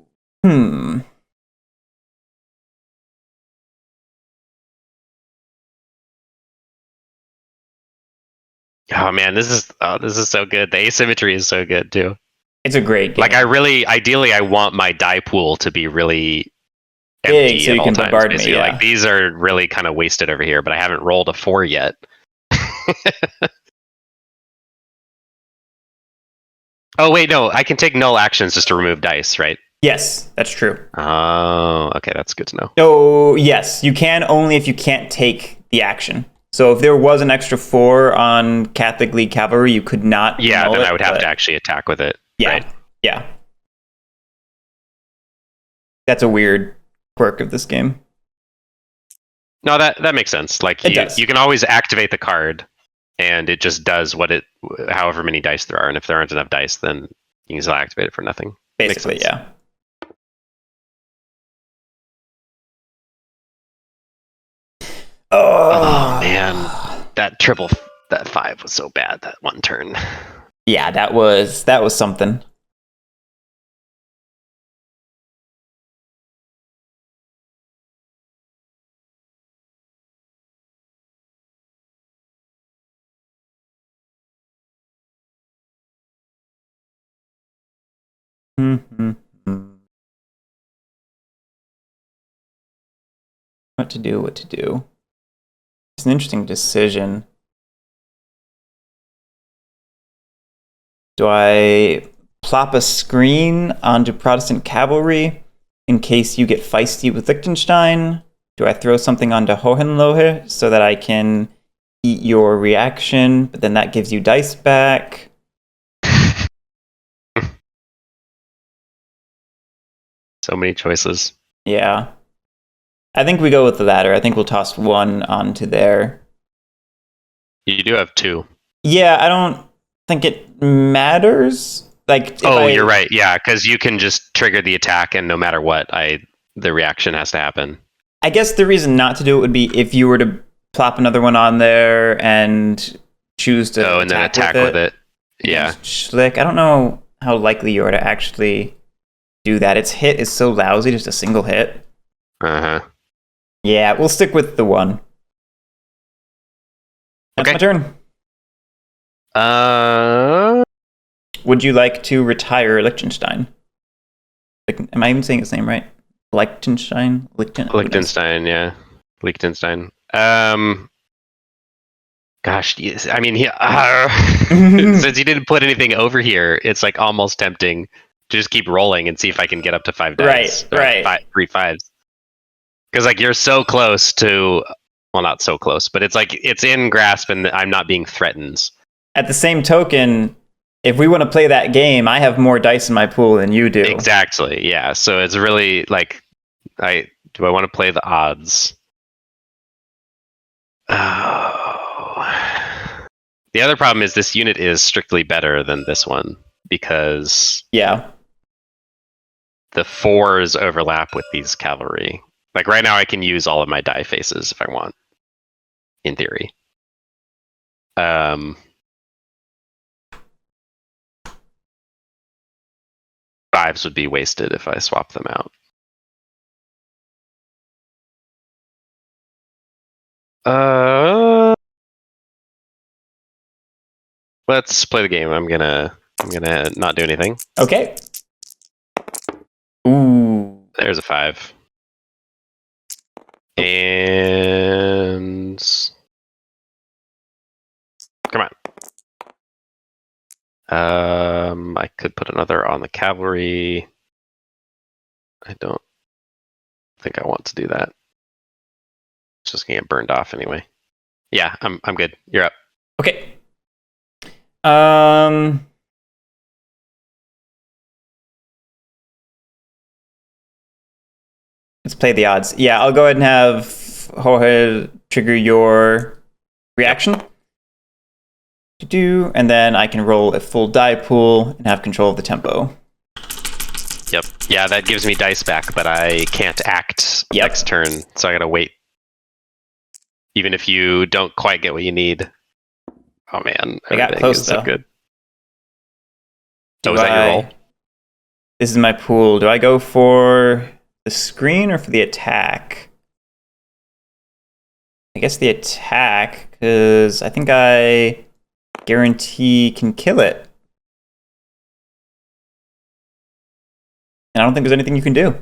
Oh man, this is so good. The asymmetry is so good too. It's a great game. Like, ideally I want my die pool to be really empty so at you all can times. bombard Basically. me, yeah. Like, these are really kind of wasted over here, but I haven't rolled a 4 yet. Oh wait, no, I can take null actions just to remove dice, right? Yes, that's true. Oh, okay, that's good to know. So yes, you can, only if you can't take the action. So if there was an extra 4 on Catholic League Cavalry, you could not. Yeah, then I would have to actually attack with it. Yeah, right? Yeah. That's a weird quirk of this game. No, that makes sense. Like, you can always activate the card, and it just does however many dice there are. And if there aren't enough dice, then you can still activate it for nothing. Basically, yeah. Oh man, that 5 was so bad that one turn. Yeah, that was something. What to do? It's an interesting decision. Do I plop a screen onto Protestant Cavalry in case you get feisty with Liechtenstein? Do I throw something onto Hohenlohe so that I can eat your reaction, but then that gives you dice back? So many choices. Yeah. I think we go with the latter. I think we'll toss 1 onto there. You do have 2. Yeah, I don't think it matters. Like, you're right. Yeah, because you can just trigger the attack, and no matter what, the reaction has to happen. I guess the reason not to do it would be if you were to plop another one on there and choose to and then attack with it. Yeah. Schlick. I don't know how likely you are to actually do that. Its hit is so lousy, just a single hit. Uh-huh. Yeah, we'll stick with the 1. That's my turn. Would you like to retire Liechtenstein? Am I even saying his name right? Liechtenstein? Liechtenstein, yeah. Liechtenstein. Gosh, yes. I mean, since you didn't put anything over here, it's like almost tempting to just keep rolling and see if I can get up to 5 dice. Right. 3 5s. Because, like, you're so close to Well, not so close, but it's in grasp, and I'm not being threatened. At the same token, if we want to play that game, I have more dice in my pool than you do. Exactly. Yeah. So it's really like, I want to play the odds? Oh. The other problem is this unit is strictly better than this one because yeah, the 4s overlap with these cavalry. Like right now, I can use all of my die faces if I want, in theory. 5s would be wasted if I swap them out. Let's play the game. I'm gonna not do anything. Okay. Ooh. There's a 5. And come on. I could put another on the cavalry. I don't think I want to do that. It's just gonna get burned off anyway. Yeah, I'm good. You're up. Okay. Let's play the odds. Yeah, I'll go ahead and have Jorge trigger your reaction. And then I can roll a full die pool and have control of the tempo. Yep. Yeah, that gives me dice back, but I can't act next turn, so I gotta wait. Even if you don't quite get what you need. Oh man, I got close though. So good. Was that your roll? This is my pool. Do I go for the screen or for the attack? I guess the attack, because I think I guarantee can kill it. And I don't think there's anything you can do.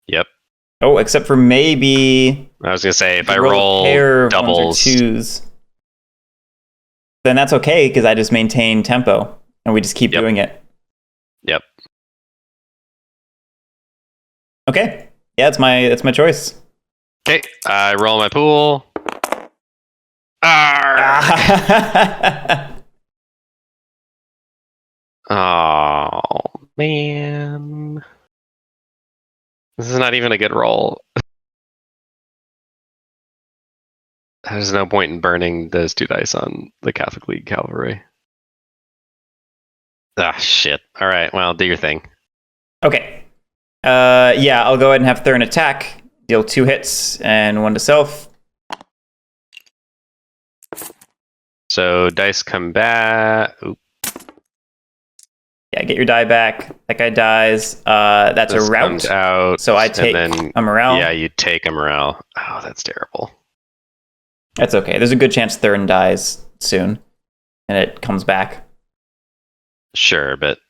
Yep. Oh, except for maybe... I was going to say, if I roll doubles... twos, then that's okay, because I just maintain tempo, and we just keep doing it. Yep. Okay. Yeah, it's my choice. Okay, I roll my pool. Oh, man. This is not even a good roll. There's no point in burning those 2 dice on the Catholic League Cavalry. Ah, shit. All right, well, do your thing. Okay. Yeah, I'll go ahead and have Thurin attack. Deal 2 hits and 1 to self. So dice come back. Oop. Yeah, get your die back. That guy dies. That's this a rout. Comes out, so I take a morale. Yeah, you take a morale. Oh, that's terrible. That's okay. There's a good chance Thurin dies soon, and it comes back. Sure, but...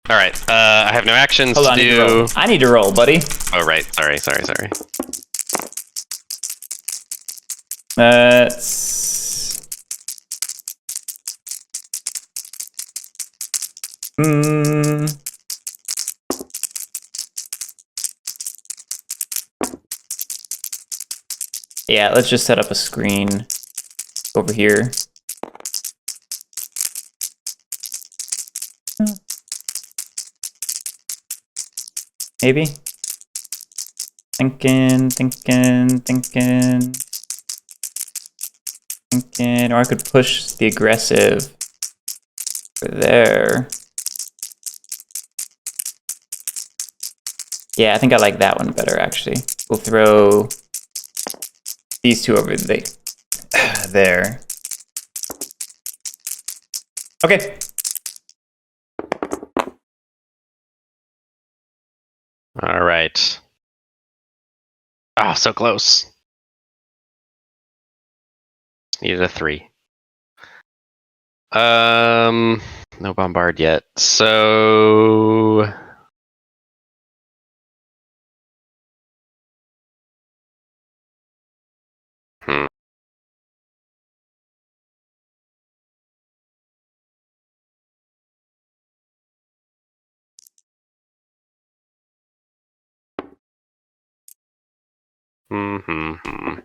All right, I have no actions to do. I need to roll, buddy. Oh, right. Sorry. Yeah, let's just set up a screen over here. Maybe? Thinking. Or I could push the aggressive over there. Yeah, I think I like that one better, actually. We'll throw these 2 over there. Okay. All right. Oh, so close. Needed a 3. No bombard yet. So... Mm-hmm.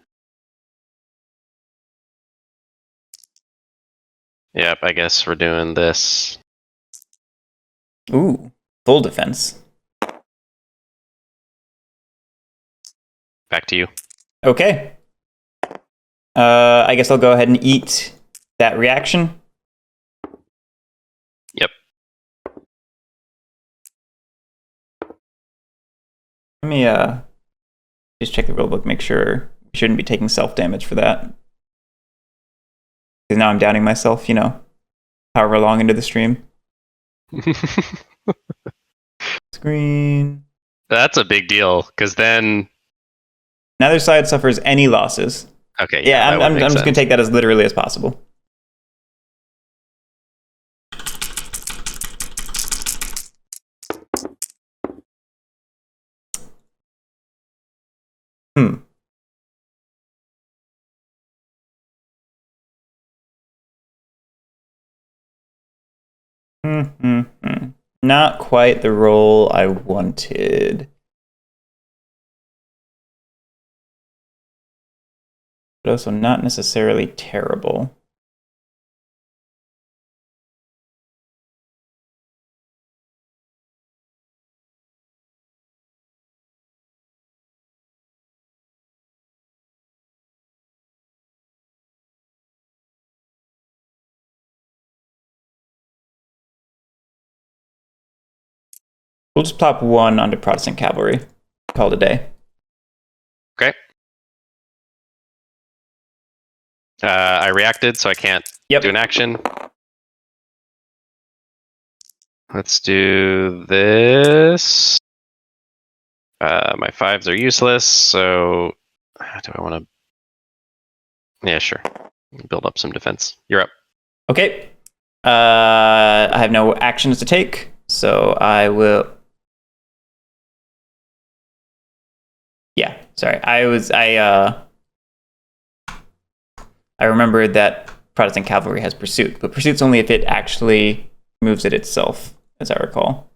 Yep, I guess we're doing this. Ooh, full defense. Back to you. Okay. I guess I'll go ahead and eat that reaction. Yep. Let me just check the rulebook, make sure we shouldn't be taking self-damage for that. Because now I'm doubting myself, however long into the stream. Screen. That's a big deal, because then... Neither side suffers any losses. Okay, yeah I'm just going to take that as literally as possible. Not quite the roll I wanted. But also not necessarily terrible. We'll just plop 1 onto Protestant Cavalry. Call it a day. Okay. I reacted, so I can't do an action. Let's do this. My 5s are useless, so do I want to... Yeah, sure. Build up some defense. You're up. Okay. I have no actions to take, so I will... Yeah, sorry. I remembered that Protestant Cavalry has Pursuit, but Pursuit's only if it actually moves it itself, as I recall.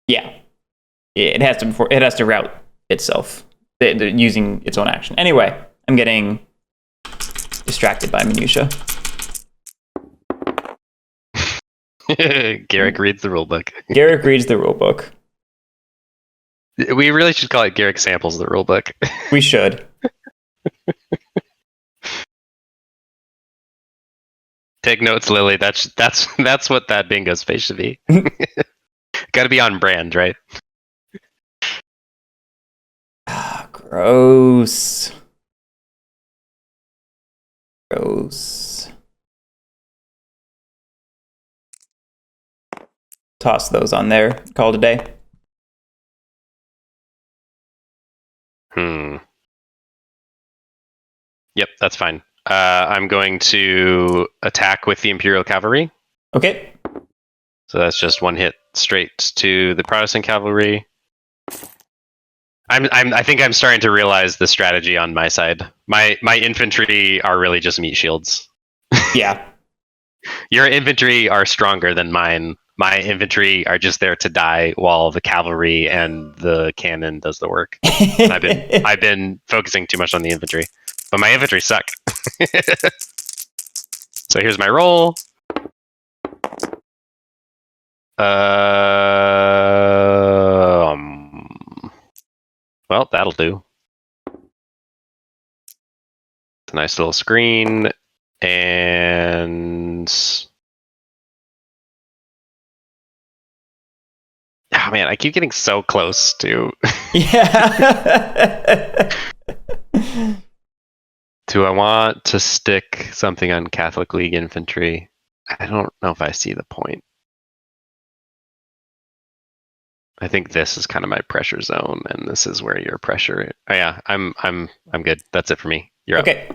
Yeah. It has to route itself using its own action. Anyway, I'm getting distracted by minutia. Garrick reads the rulebook. Garrick reads the rulebook. We really should call it Garrick samples the rulebook. We should. Take notes, Lily. That's what that bingo space should be. Got to be on brand, right? Gross. Gross. Toss those on there. Call it a day. Yep, that's fine. I'm going to attack with the Imperial Cavalry. Okay. So that's just 1 hit straight to the Protestant Cavalry. I think I'm starting to realize the strategy on my side. My infantry are really just meat shields. Yeah. Your infantry are stronger than mine. My infantry are just there to die while the cavalry and the cannon does the work. I've been focusing too much on the infantry, but my infantry suck. So here's my roll. Well, that'll do. It's a nice little screen, and oh man, I keep getting so close to. Yeah. Do I want to stick something on Catholic League infantry? I don't know if I see the point. I think this is kind of my pressure zone, and this is where your pressure. Oh, yeah, I'm good. That's it for me. You're okay.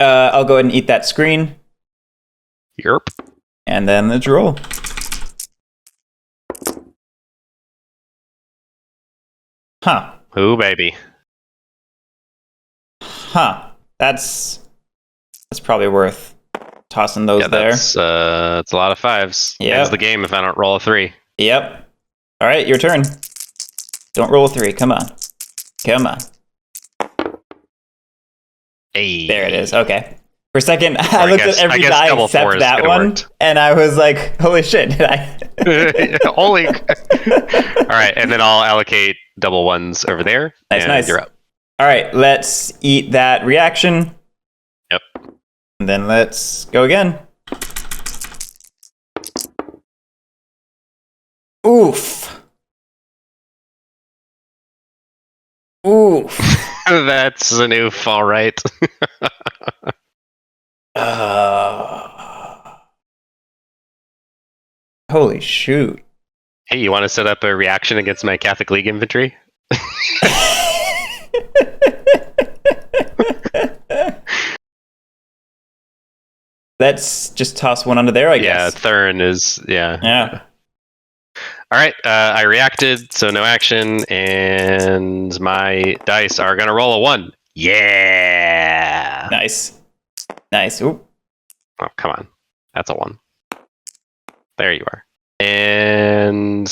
Up. I'll go ahead and eat that screen. Yerp. And then let's roll. Huh. Ooh, baby. Huh. That's probably worth tossing those there. It's a lot of 5s. Yeah. Ends the game if I don't roll a 3. Yep. All right, your turn. Don't roll a 3. Come on. Come on. Hey. There it is. Okay. For a second, I looked at every die except that one, and I was like, holy shit, did I? Holy. All right, and then I'll allocate double ones over there. Nice. You're up. All right, let's eat that reaction. Yep. And then let's go again. Oof. That's an oof, all right. Holy shoot. Hey, you want to set up a reaction against my Catholic League infantry? Let's just toss one under there, I guess. Yeah, Thurn is, Yeah. All right, I reacted, so no action, and my dice are going to roll a 1. Yeah! Nice. Ooh. Oh, come on. That's a 1. There you are. And...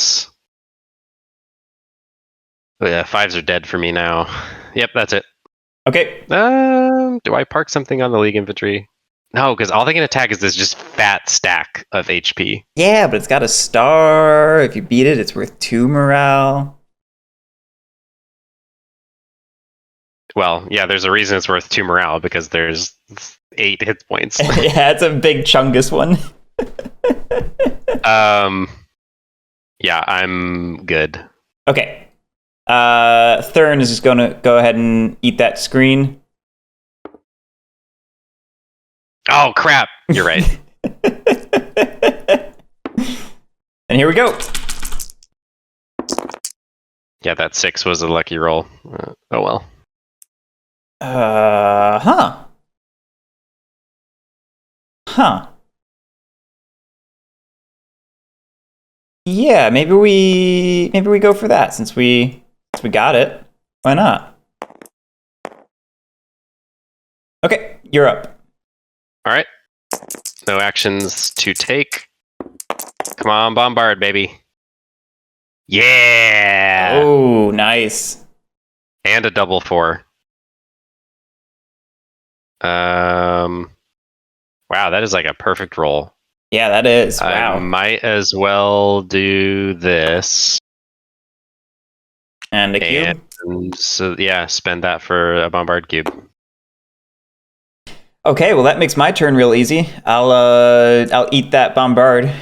Oh, yeah, 5s are dead for me now. Yep, that's it. Okay. Do I park something on the League infantry? No, because all they can attack is this just fat stack of HP. Yeah, but it's got a star. If you beat it, it's worth 2 morale. Well, yeah, there's a reason it's worth 2 morale, because there's 8 hit points. Yeah, it's a big chungus one. Yeah, I'm good. Okay. Thurn is just going to go ahead and eat that screen. Oh, crap. You're right. And here we go. Yeah, that 6 was a lucky roll. Oh, well. Huh. Yeah, maybe we go for that since we got it. Why not? Okay, you're up. All right. No actions to take. Come on, bombard, baby. Yeah. Oh, nice. And a double 4. Wow, that is like a perfect roll. Yeah, that is. Wow. I might as well do this. And a cube? And so, yeah, spend that for a bombard cube. Okay, well that makes my turn real easy. I'll eat that bombard.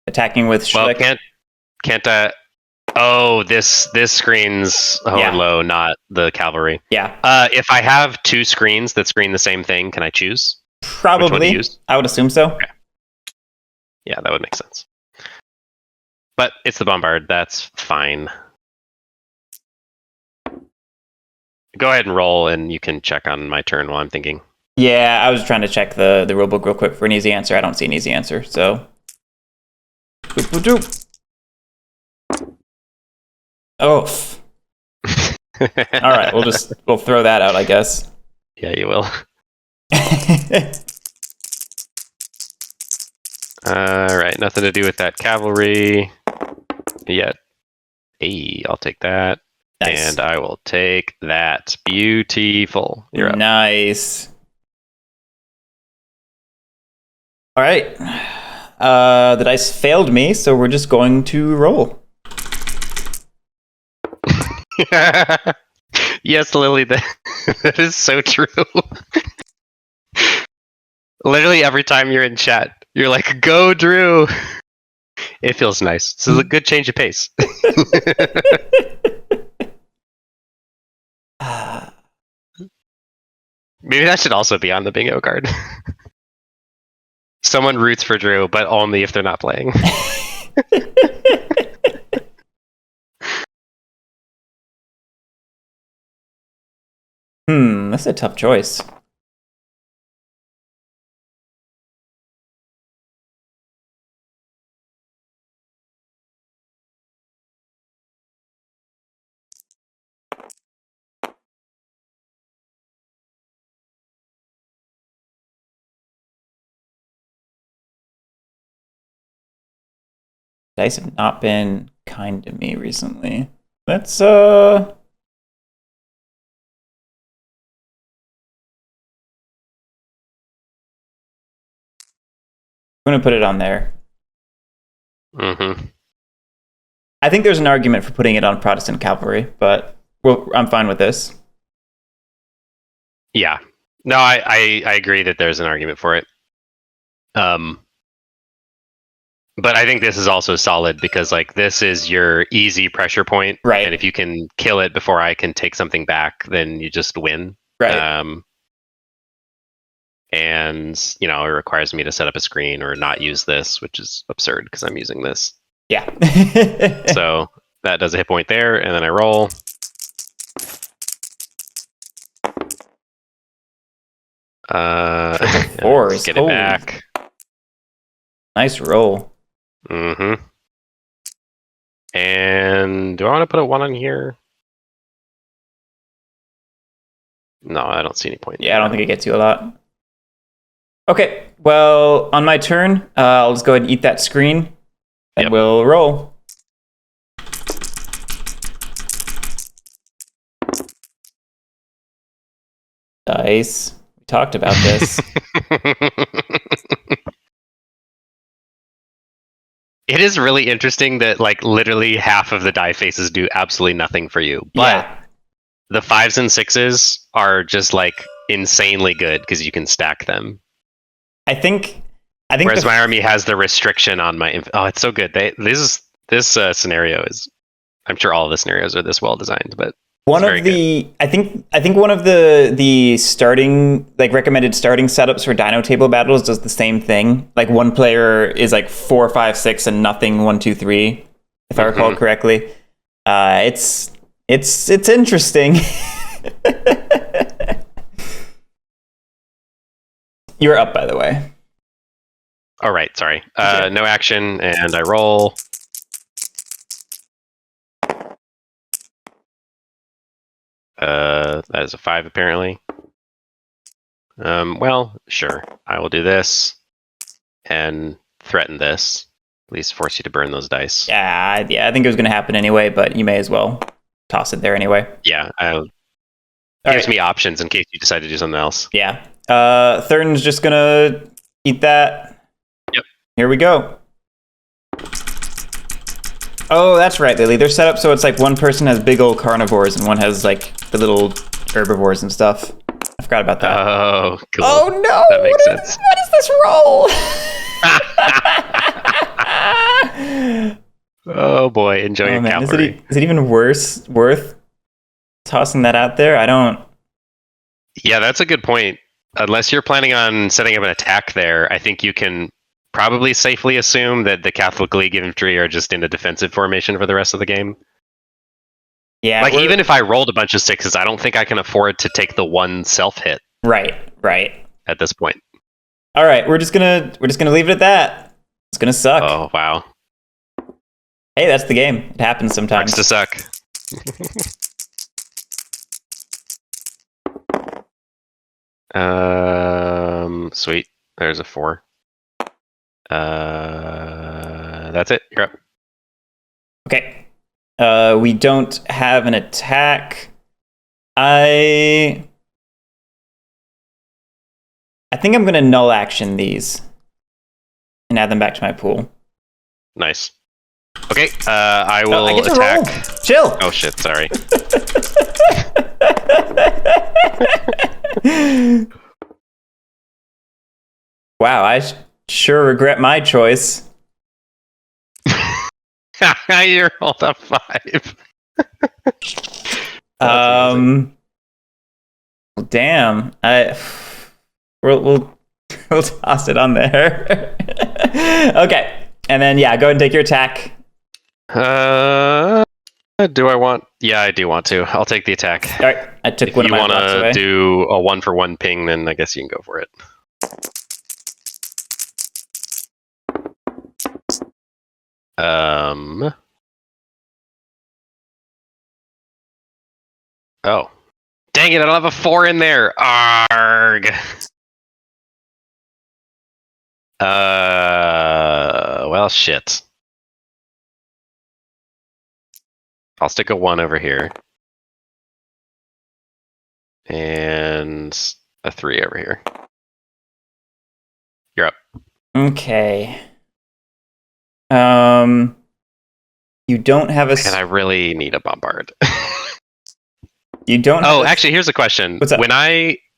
Attacking with Schlick. Well, can't oh, this screens low, not the cavalry. Yeah. If I have 2 screens that screen the same thing, can I choose? Probably. Which one to use? I would assume so. Okay. Yeah, that would make sense. But it's the bombard. That's fine. Go ahead and roll, and you can check on my turn while I'm thinking. Yeah, I was trying to check the rulebook real quick for an easy answer. I don't see an easy answer, so. Boop. Oh. All right, we'll throw that out, I guess. Yeah, you will. All right, nothing to do with that cavalry yet. Hey, I'll take that. Nice. And I will take that. Beautiful. You're up. Nice. All right. The dice failed me, so we're just going to roll. Yes, Lily, that is so true. Literally every time you're in chat, you're like, go, Drew. It feels nice. This is a good change of pace. Maybe that should also be on the bingo card. Someone roots for Drew, but only if they're not playing. That's a tough choice. Dice have not been kind to me recently. Let's I'm gonna put it on there. Mm-hmm. I think there's an argument for putting it on Protestant cavalry, but I'm fine with this. Yeah. No, I agree that there's an argument for it. But I think this is also solid because like this is your easy pressure point, right? And if you can kill it before I can take something back, then you just win, right? And it requires me to set up a screen or not use this, which is absurd because I'm using this. Yeah. So that does a hit point there, and then I roll. Triple fours. Get it back. Nice roll. Mm-hmm. And do I want to put a 1 on here? No, I don't see any point. Yeah, I don't think it gets you a lot. Okay, well, on my turn, I'll just go ahead and eat that screen, and we'll roll. Dice. We talked about this. It is really interesting that like literally half of the die faces do absolutely nothing for you, but the 5s and 6s are just like insanely good because you can stack them. I think. Whereas my army has the restriction on my. Oh, it's so good. This scenario is. I'm sure all of the scenarios are this well designed, but one of the good. I think one of the starting recommended starting setups for Dino Table Battles does the same thing. Like one player is like 4, 5, 6 and nothing 1, 2, 3, if I recall correctly. It's interesting. You're up, by the way. All right, sorry. No action, and I roll. That is a 5, apparently. Well, sure. I will do this and threaten this. At least force you to burn those dice. Yeah, I think it was going to happen anyway, but you may as well toss it there anyway. Yeah, gives me options in case you decide to do something else. Yeah. Thurn's just going to eat that. Yep. Here we go. Oh, that's right, Lily. They're set up so it's like one person has big old carnivores and one has like the little herbivores and stuff. I forgot about that. Oh, cool. Oh no! That makes sense. What is this roll? Oh boy, enjoy your cavalry. Is it even worth tossing that out there? I don't. Yeah, that's a good point. Unless you're planning on setting up an attack there, I think you can probably safely assume that the Catholic League infantry are just in a defensive formation for the rest of the game. Yeah. Like even if I rolled a bunch of 6s, I don't think I can afford to take the one self hit. Right. At this point. All right, we're just gonna leave it at that. It's gonna suck. Oh wow. Hey, that's the game. It happens sometimes. Sucks to suck. Sweet. There's a 4. That's it. You're up. Okay. We don't have an attack. I think I'm gonna null action these and add them back to my pool. Nice. Okay. I will I get to attack. Roll. Chill. Oh shit! Sorry. Wow, I sure regret my choice. You rolled a 5. Damn. We'll toss it on there. Okay, and then go ahead and take your attack. Do I want? Yeah, I do want to. I'll take the attack. All right, I took if one of my blocks away. If you want to do a 1-for-1 ping, then I guess you can go for it. Oh. Dang it, I don't have a 4 in there. Arg. Well, shit. I'll stick a 1 over here. And a 3 over here. You're up. Okay. You don't have a... And I really need a bombard. You don't... Oh, actually, here's a question. What's up?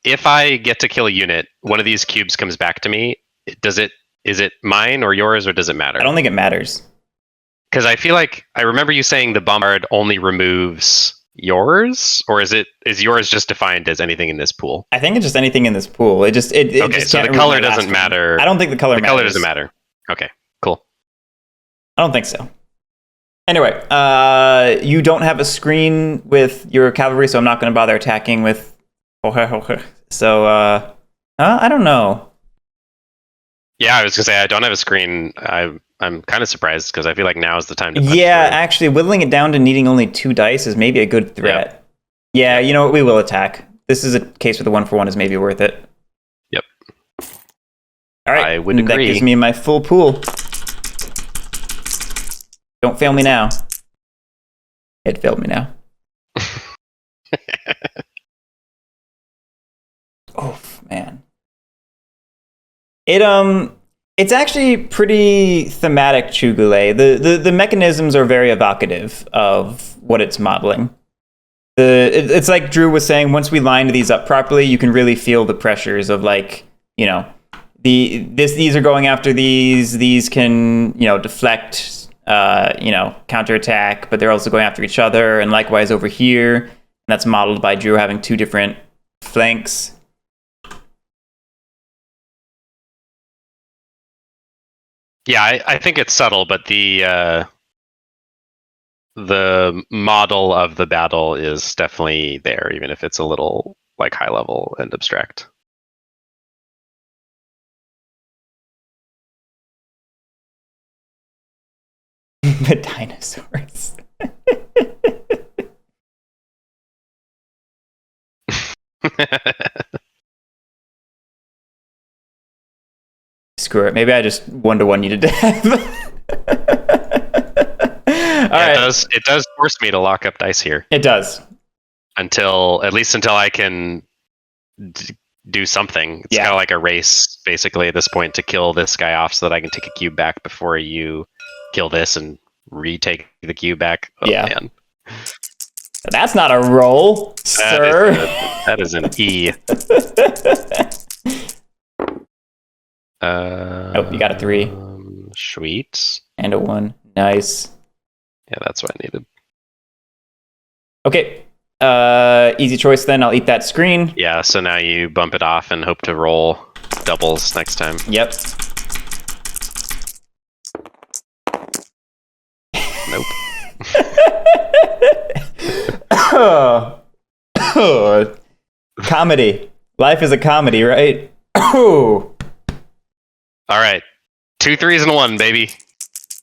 If I get to kill a unit, one of these cubes comes back to me. Is it mine or yours, or does it matter? I don't think it matters. Because I feel like I remember you saying the bombard only removes yours, or is yours just defined as anything in this pool? I think it's just anything in this pool. It just okay. Just so the color doesn't matter. I don't think the color matters. The color doesn't matter. Okay, cool. I don't think so. Anyway, you don't have a screen with your cavalry, so I'm not going to bother attacking with. So I don't know. Yeah, I was gonna say I don't have a screen. I'm kind of surprised because I feel like now is the time to. Yeah, actually, whittling it down to needing only 2 dice is maybe a good threat. Yeah, you know what? We will attack. This is a case where the 1-for-1 is maybe worth it. Yep. All right, I would agree. That gives me my full pool. Don't fail me now. It failed me now. Oh man. It's actually pretty thematic, Chugule. The mechanisms are very evocative of what it's modeling. It's like Drew was saying, once we lined these up properly, you can really feel the pressures of, like, you know, these are going after these can, you know, deflect, you know, counterattack, but they're also going after each other, and likewise over here. And that's modeled by Drew having 2 different flanks. Yeah, I think it's subtle, but the model of the battle is definitely there, even if it's a little like high level and abstract. The dinosaurs. Screw it. Maybe I just 1-to-1 you to death. It does force me to lock up dice here. It does. Until I can do something. It's kind of like a race, basically, at this point, to kill this guy off so that I can take a cube back before you kill this and retake the cube back. Oh, man. That's not a roll, sir. That is an E. Oh, you got a 3. Sweet. And a 1. Nice. Yeah, that's what I needed. Okay. Easy choice then. I'll eat that screen. Yeah, so now you bump it off and hope to roll doubles next time. Yep. Nope. Comedy. Life is a comedy, right? Oh. All right. 2 3s and 1, baby.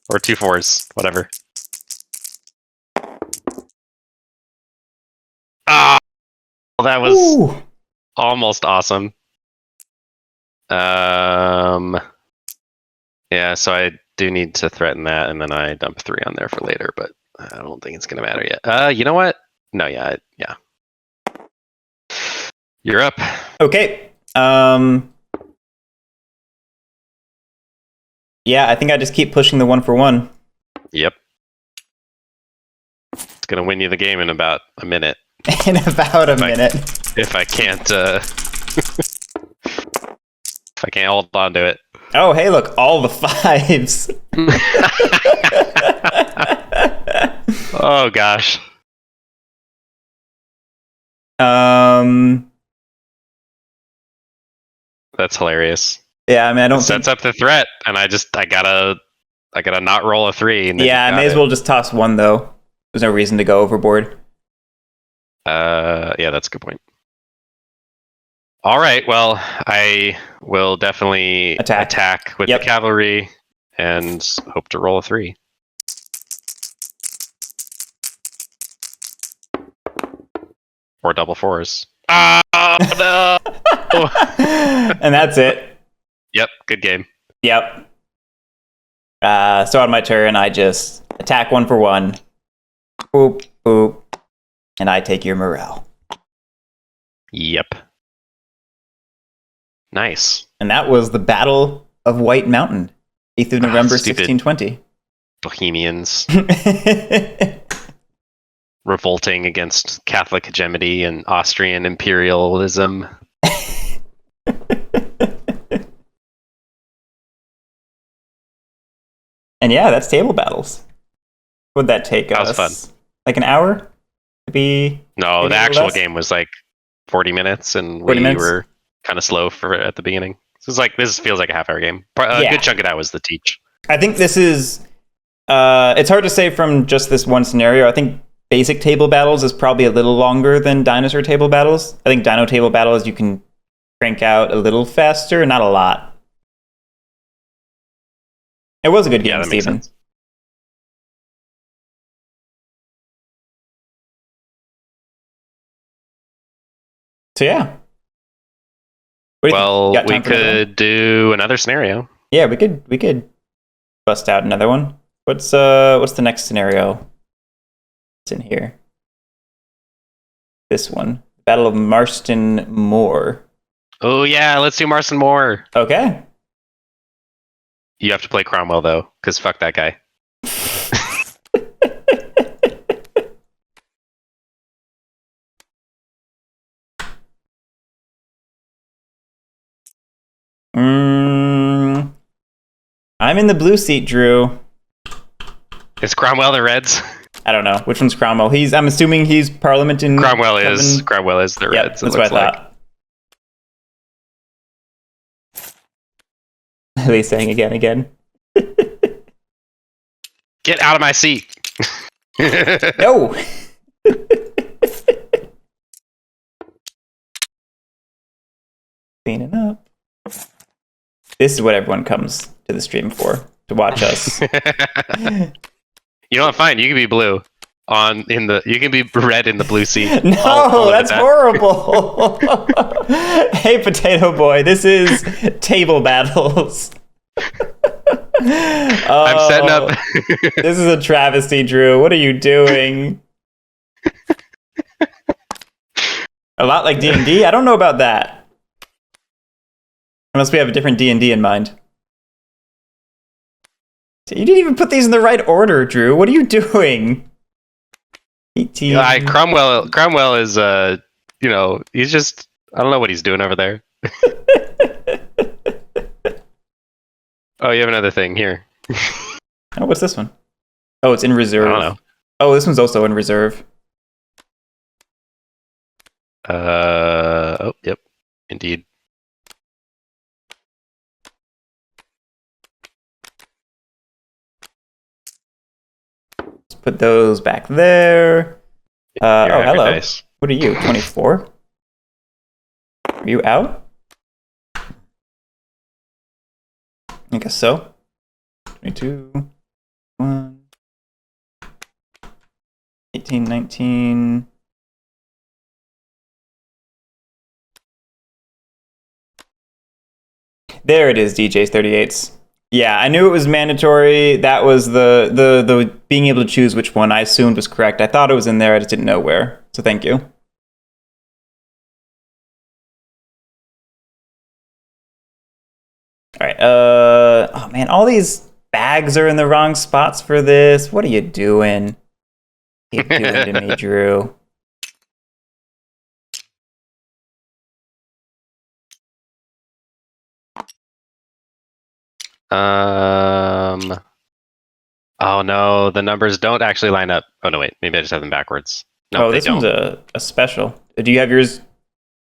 Or 2 4s, whatever. Ah, that was almost awesome. Yeah, so I do need to threaten that, and then I dump 3 on there for later, but I don't think it's gonna matter yet. You know what? No, yeah. You're up. Okay. Yeah, I think I just keep pushing the 1-for-1. Yep. It's gonna win you the game in about a minute. In about a minute. If I can't, if I can't hold on to it. Oh, hey, look, all the 5s. Oh gosh. That's hilarious. Yeah, I mean, I don't. Sets up the threat, and I gotta not roll a 3. And yeah, I may as well just toss 1 though. There's no reason to go overboard. Yeah, that's a good point. All right, well, I will definitely attack with the cavalry and hope to roll a 3. Or double 4s. Oh, no! And that's it. Yep, good game. Yep. So on my turn, I just attack 1-for-1. Boop. Ooh. And I take your morale. Yep. Nice. And that was the Battle of White Mountain, 8th of November, 1620. Bohemians. Revolting against Catholic hegemony and Austrian imperialism. And yeah, that's Table Battles. Would that take us? That was fun. Like an hour? Maybe. No, maybe the actual game was like 40 minutes, and we were kind of slow for at the beginning. This feels like a half-hour game. A good chunk of that was the teach. I think this is. It's hard to say from just this one scenario. I think basic Table Battles is probably a little longer than Dinosaur Table Battles. I think Dino Table Battles you can crank out a little faster, not a lot. It was a good game, Steven. So yeah. Well, we could do another scenario. Yeah, we could bust out another one. What's the next scenario? It's in here. This one. Battle of Marston Moor. Oh yeah, let's do Marston Moor. Okay. You have to play Cromwell though, because fuck that guy. I'm in the blue seat, Drew. Is Cromwell the Reds? I don't know. Which one's Cromwell? I'm assuming he's Parliament in... Cromwell is the Reds. That's what I thought. Are they saying again? Get out of my seat. No! Cleaning up. This is what everyone comes to the stream for, to watch us. You know what? Fine. You can be blue. You can be red in the blue seat. No, that's horrible. Hey, Potato Boy, this is Table Battles. I'm setting up. This is a travesty, Drew. What are you doing? A lot like D&D? I don't know about that. Unless we have a different D&D in mind. You didn't even put these in the right order, Drew. What are you doing? Cromwell is, he's just, I don't know what he's doing over there. Oh, you have another thing here. Oh, what's this one? Oh, it's in reserve. I don't know. Oh, this one's also in reserve. Yep. Indeed. Let's put those back there. Hello. Nice. What are you, 24? Are you out? I guess so. 22, 1, 18, 19. There it is, DJ's 38s. Yeah, I knew it was mandatory. That was the being able to choose which one I assumed was correct. I thought it was in there, I just didn't know where. So thank you. All right. Oh man, all these bags are in the wrong spots for this. What are you doing? What are you doing to me, Drew? Oh no, the numbers don't actually line up. Oh no, wait, maybe I just have them backwards. No, this one's a special. Do you have yours?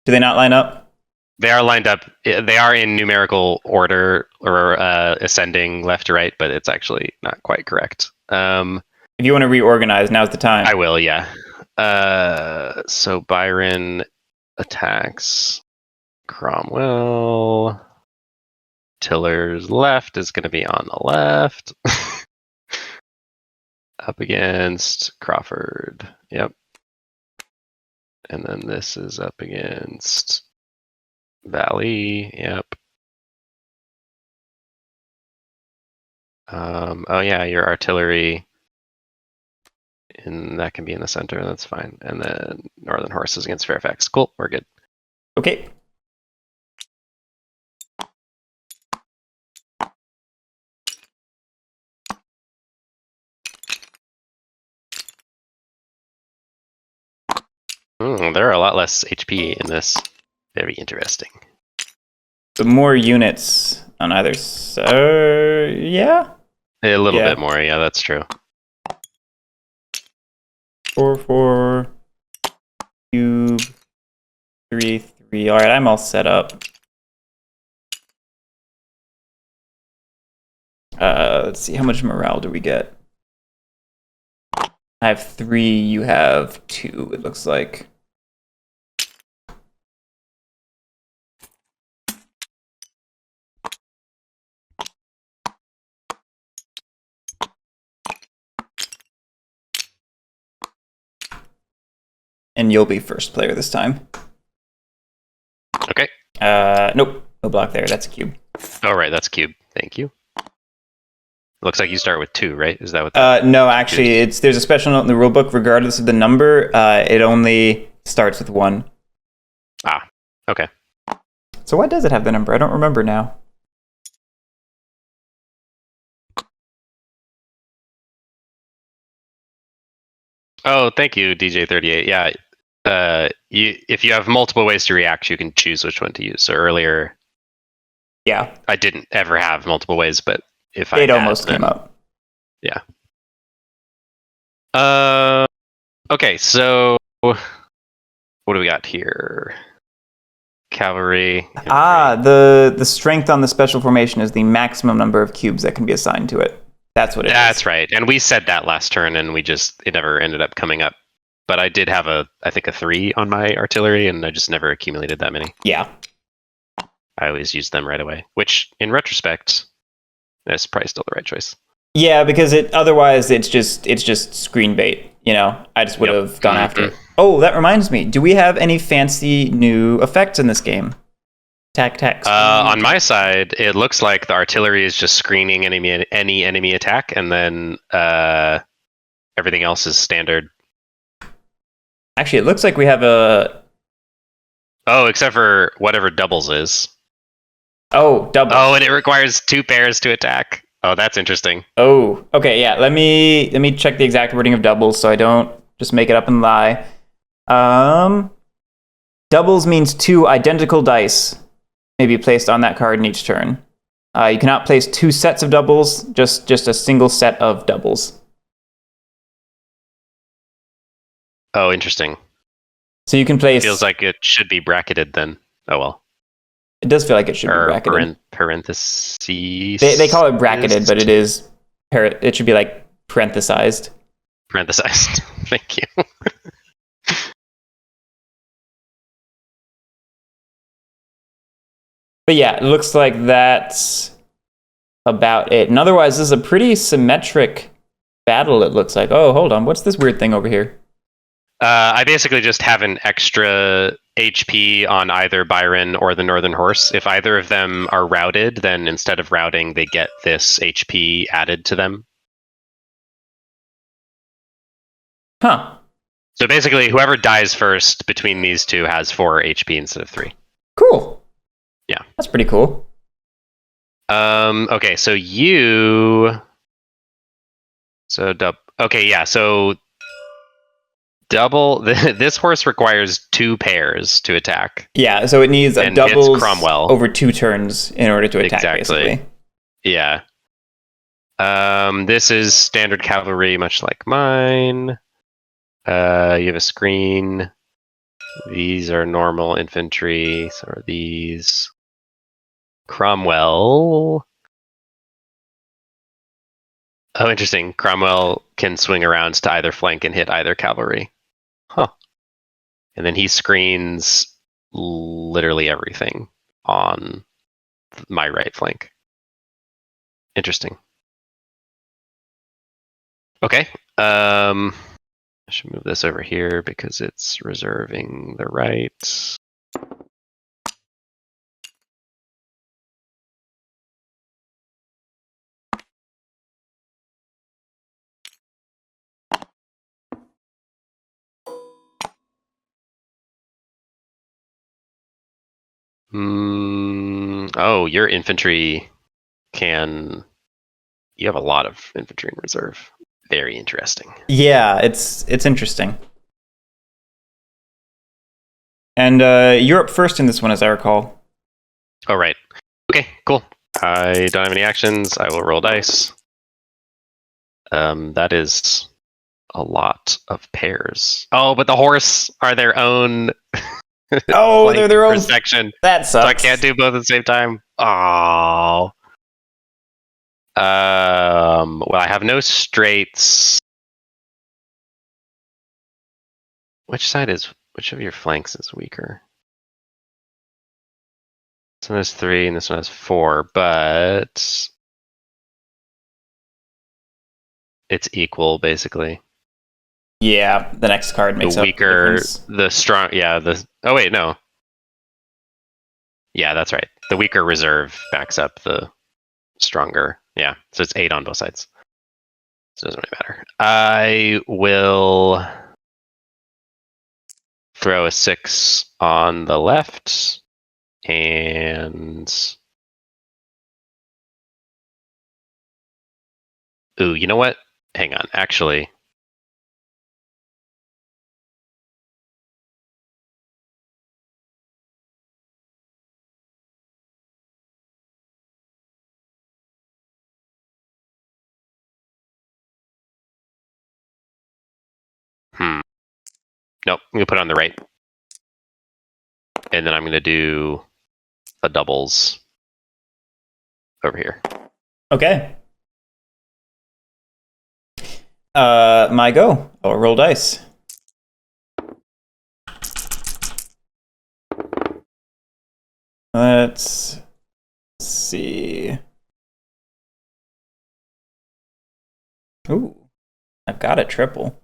Do they not line up? They are lined up. They are in numerical order or ascending left to right, but it's actually not quite correct. If you want to reorganize, now's the time. I will, yeah. So Byron attacks Cromwell. Tiller's left is going to be on the left. Up against Crawford. Yep. And then this is up against Valley. Yep. Oh yeah, your artillery and that can be in the center. That's fine. And then Northern Horses against Fairfax. Cool, we're good. Okay. There are a lot less HP in this. Very interesting. The more units on either side. Yeah. A little bit more. Yeah, that's true. 4, cube, 3, 3. All right, I'm all set up. Let's see, how much morale do we get? I have 3, you have 2, it looks like. And you'll be first player this time. Okay. Nope, no block there, that's a cube. Oh, right, that's cube. Thank you. Looks like you start with 2, right? Is that what that no, actually, there's a special note in the rulebook. Regardless of the number, it only starts with 1. Ah, okay. So why does it have the number? I don't remember now. Oh, thank you, DJ38. Yeah, if you have multiple ways to react, you can choose which one to use. So earlier, yeah, I didn't ever have multiple ways, but if it almost came up. Yeah. Okay, so what do we got here? Cavalry. The strength on the special formation is the maximum number of cubes that can be assigned to it. That's what it is. That's right. And we said that last turn, and it never ended up coming up. But I did have I think a 3 on my artillery, and I just never accumulated that many. Yeah. I always used them right away, which in retrospect, that's probably still the right choice. Yeah, because otherwise it's just screen bait. You know, I just would have gone after it. Oh, that reminds me. Do we have any fancy new effects in this game? Attack. On my side, it looks like the artillery is just screening any enemy attack, and then everything else is standard. Actually, it looks like we have a... Oh, except for whatever doubles is. Oh, double. Oh, and it requires 2 pairs to attack. Oh, that's interesting. Oh, okay, yeah. Let me check the exact wording of doubles so I don't just make it up and lie. Doubles means 2 identical dice may be placed on that card in each turn. You cannot place 2 sets of doubles, just a single set of doubles. Oh, interesting. So you can place... Feels like it should be bracketed then. Oh, well. It does feel like it should be bracketed. Parentheses. They call it bracketed, but it should be like parenthesized. Parenthesized. Thank you. But yeah, it looks like that's about it. And otherwise, this is a pretty symmetric battle, it looks like. Oh, hold on. What's this weird thing over here? I basically just have an extra HP on either Byron or the Northern Horse. If either of them are routed, then instead of routing, they get this HP added to them. Huh. So basically, whoever dies first between these two has 4 HP instead of 3. Cool. Yeah. That's pretty cool. Okay, so you... Okay, yeah, so... Double... This horse requires 2 pairs to attack. Yeah, so it needs a doubles Cromwell over 2 turns in order to attack, basically. Yeah. This is standard cavalry, much like mine. You have a screen. These are normal infantry. So are these... Cromwell. Oh, interesting. Cromwell can swing around to either flank and hit either cavalry. Huh. And then he screens literally everything on my right flank. Interesting. Okay. I should move this over here because it's reserving the right. Oh, your infantry can... You have a lot of infantry in reserve. Very interesting. Yeah, it's interesting. And you're up first in this one, as I recall. Oh, right. Okay, cool. I don't have any actions. I will roll dice. That is a lot of pairs. Oh, but the horse are their own. Oh, they're their own section. That sucks. So I can't do both at the same time. Oh. Well, I have no straights. Which of your flanks is weaker? This one has 3 and this one has 4, but it's equal basically. Yeah, the next card makes the weaker, up the difference. The strong. Yeah, oh wait, no. Yeah, that's right. The weaker reserve backs up the stronger. Yeah, so it's 8 on both sides. So it doesn't really matter. I will throw a 6 on the left, and ooh, you know what? Hang on. Actually, nope. I'm gonna put it on the right, and then I'm gonna do a doubles over here. Okay. My go. I'll roll dice. Let's see. Ooh, I've got a triple.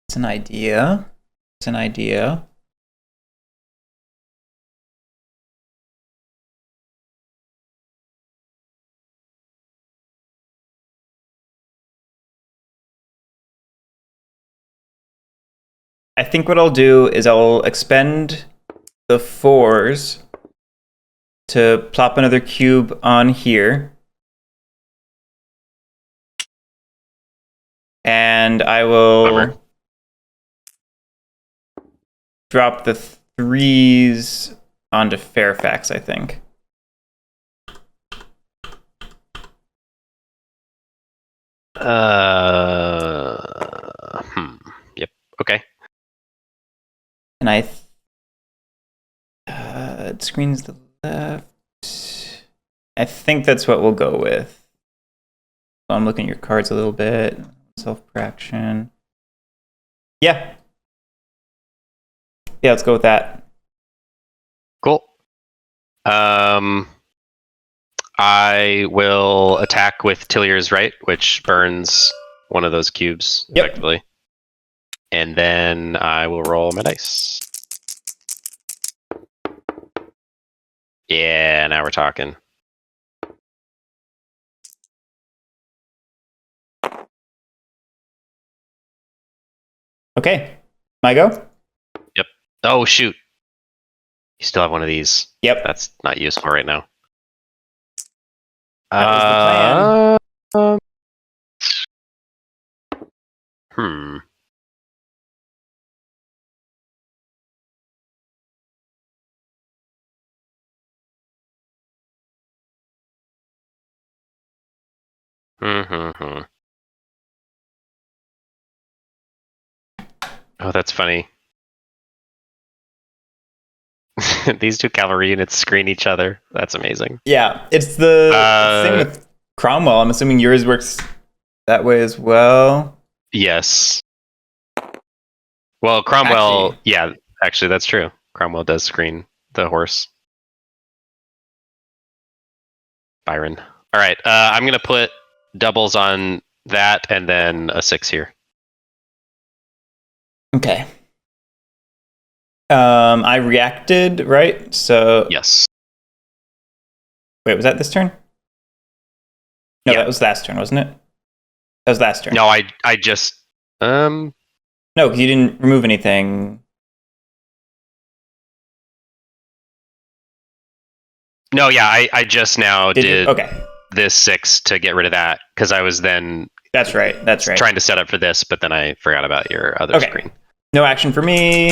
It's an idea. It's an idea. I think what I'll do is I'll expend the 4s to plop another cube on here. And I will drop the 3s onto Fairfax, I think. Yep. Okay. And it screens the left. I think that's what we'll go with. So I'm looking at your cards a little bit. Self-correction. Yeah. Yeah, let's go with that. Cool. I will attack with Tillier's right, which burns one of those cubes effectively. And then I will roll my dice. Yeah, now we're talking. Okay. My go? Yep. Oh, shoot. You still have one of these. Yep. That's not useful right now. That was the plan. Oh, that's funny. These 2 cavalry units screen each other. That's amazing. Yeah, it's the thing with Cromwell. I'm assuming yours works that way as well. Yes. Well, Cromwell, actually that's true. Cromwell does screen the horse. Byron. All right, I'm going to put doubles on that and then a 6 here. Okay. I reacted, right? So yes. Wait, was that this turn? No, that was last turn, wasn't it? That was last turn. No, I just No, because you didn't remove anything. No, yeah, I just now did okay. This 6 to get rid of that because I was then That's right. Trying to set up for this, but then I forgot about your other screen. No action for me.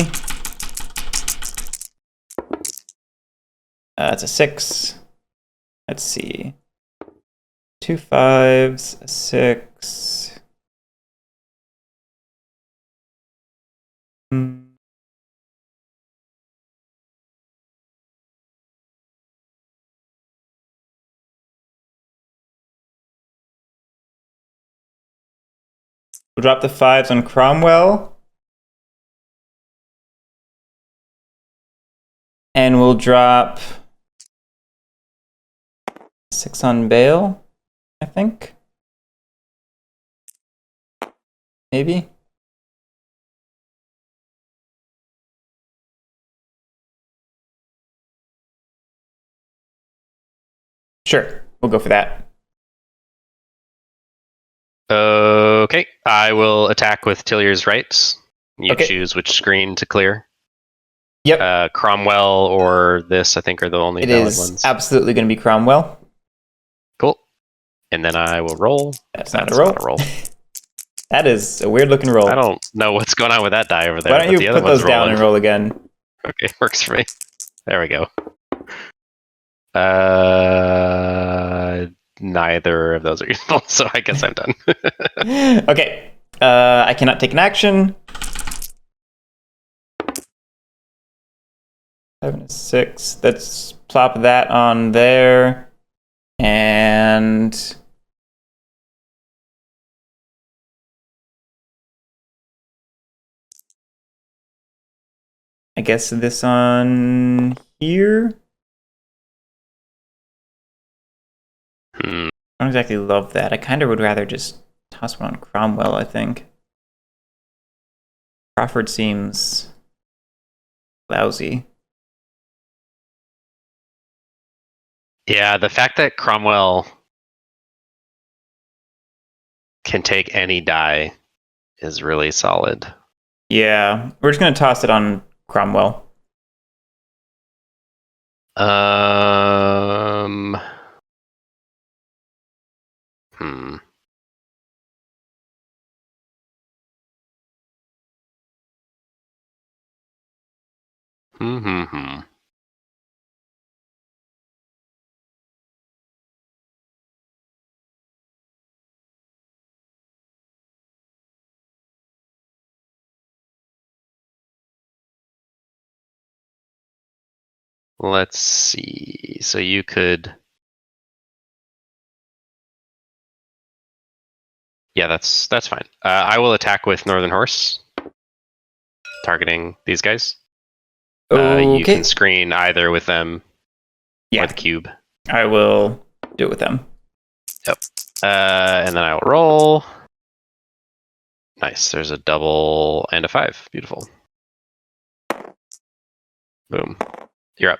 It's a 6. Let's see. 2 5s, a 6. We'll drop the 5s on Cromwell. And we'll drop 6 on Bale, I think. Maybe. Sure, we'll go for that. Okay, I will attack with Tillier's Rights. You choose which screen to clear. Yep. Cromwell or this, I think, are the only valid ones. It is absolutely going to be Cromwell. Cool. And then I will roll. That's not a roll. That is a weird looking roll. I don't know what's going on with that die over there. Why don't you put those down and roll again? Okay, works for me. There we go. Neither of those are useful, so I guess I'm done. Okay. I cannot take an action. 7 is 6. Let's plop that on there. And I guess this on here. I don't exactly love that. I kind of would rather just toss one on Cromwell, I think. Crawford seems lousy. Yeah, the fact that Cromwell can take any die is really solid. Yeah, we're just going to toss it on Cromwell. Let's see. So you could... Yeah, that's fine. I will attack with Northern Horse, targeting these guys. You can screen either with them or the cube. I will do it with them. Yep. And then I will roll. Nice. There's a double and a 5. Beautiful. Boom. You're up.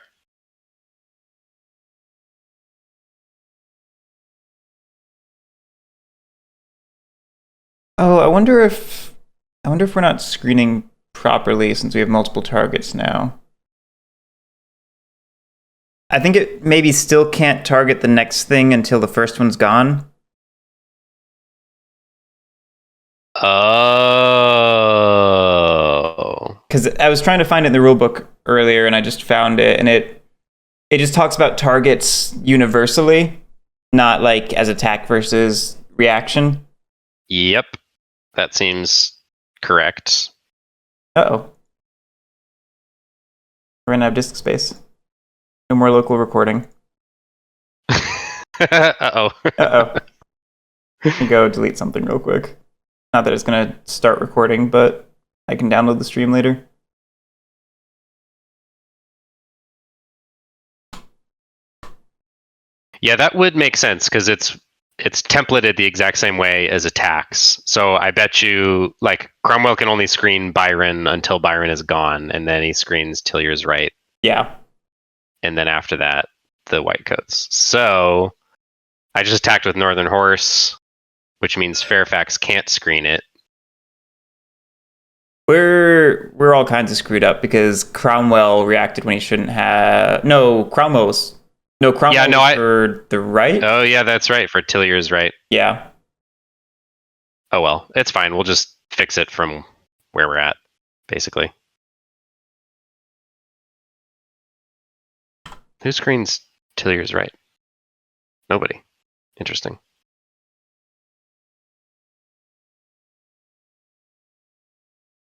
Oh, I wonder if we're not screening properly since we have multiple targets now. I think it maybe still can't target the next thing until the first one's gone. Oh. Because I was trying to find it in the rulebook earlier, and I just found it, and it just talks about targets universally, not like as attack versus reaction. Yep. That seems correct. Uh-oh. We're gonna have disk space. No more local recording. Uh-oh. Uh-oh. Let me go delete something real quick. Not that it's gonna start recording, but I can download the stream later. Yeah, that would make sense because it's templated the exact same way as attacks. So I bet you, like, Cromwell can only screen Byron until Byron is gone, and then he screens Tillier's Right. Yeah. And then after that, the white coats. So I just attacked with Northern Horse, which means Fairfax can't screen it. We're all kinds of screwed up because Cromwell reacted when he shouldn't have. Cromwell was for the right. Oh yeah, that's right. For Tillier's right. Yeah. Oh well, it's fine. We'll just fix it from where we're at, basically. Who screens Tillier's right? Nobody. Interesting.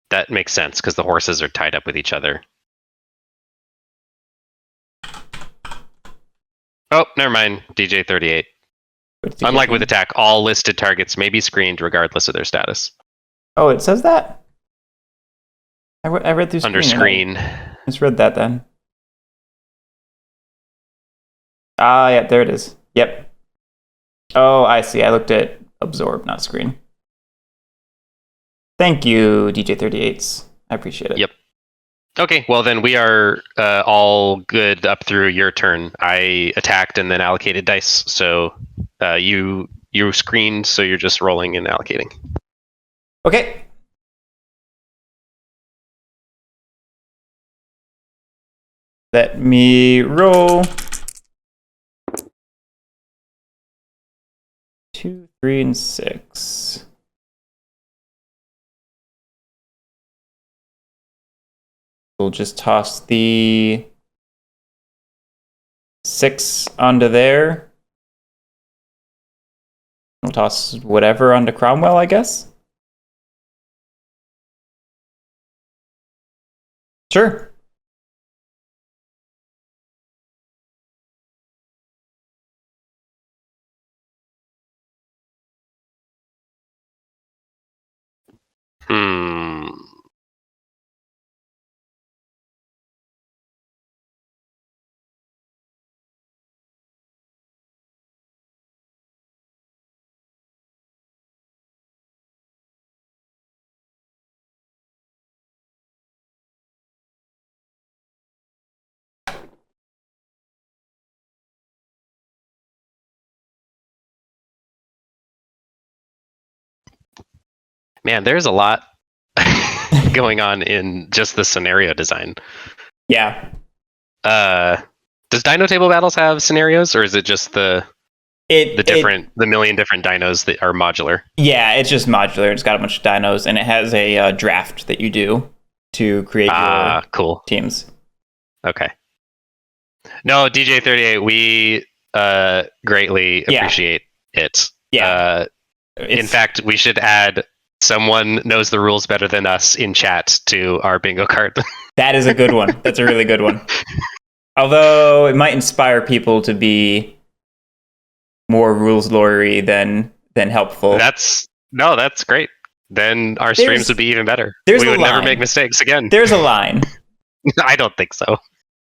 That makes sense because the horses are tied up with each other. Oh, never mind. DJ38. Unlike with attack, all listed targets may be screened regardless of their status. Oh, it says that? I read through under screen. I just read that then. Ah, yeah, there it is. Yep. Oh, I see. I looked at absorb, not screen. Thank you, DJ38s. I appreciate it. Yep. Okay, well then we are all good up through your turn. I attacked and then allocated dice, so you screened, so you're just rolling and allocating. Okay. Let me roll. 2, 3, and 6. We'll just toss the 6 onto there. We'll toss whatever onto Cromwell, I guess. Sure. Man, there's a lot going on in just the scenario design. Yeah. Does Dino Table Battles have scenarios, or is it just the million different dinos that are modular? Yeah, it's just modular. It's got a bunch of dinos, and it has a draft that you do to create your cool teams. Okay. No, DJ38, we greatly appreciate it. Yeah. In fact, we should add someone knows the rules better than us in chat to our bingo card. That is a good one. That's a really good one. Although it might inspire people to be more rules lawyery than helpful. That's great. Then our streams would be even better. We would never make mistakes again. There's a line. I don't think so.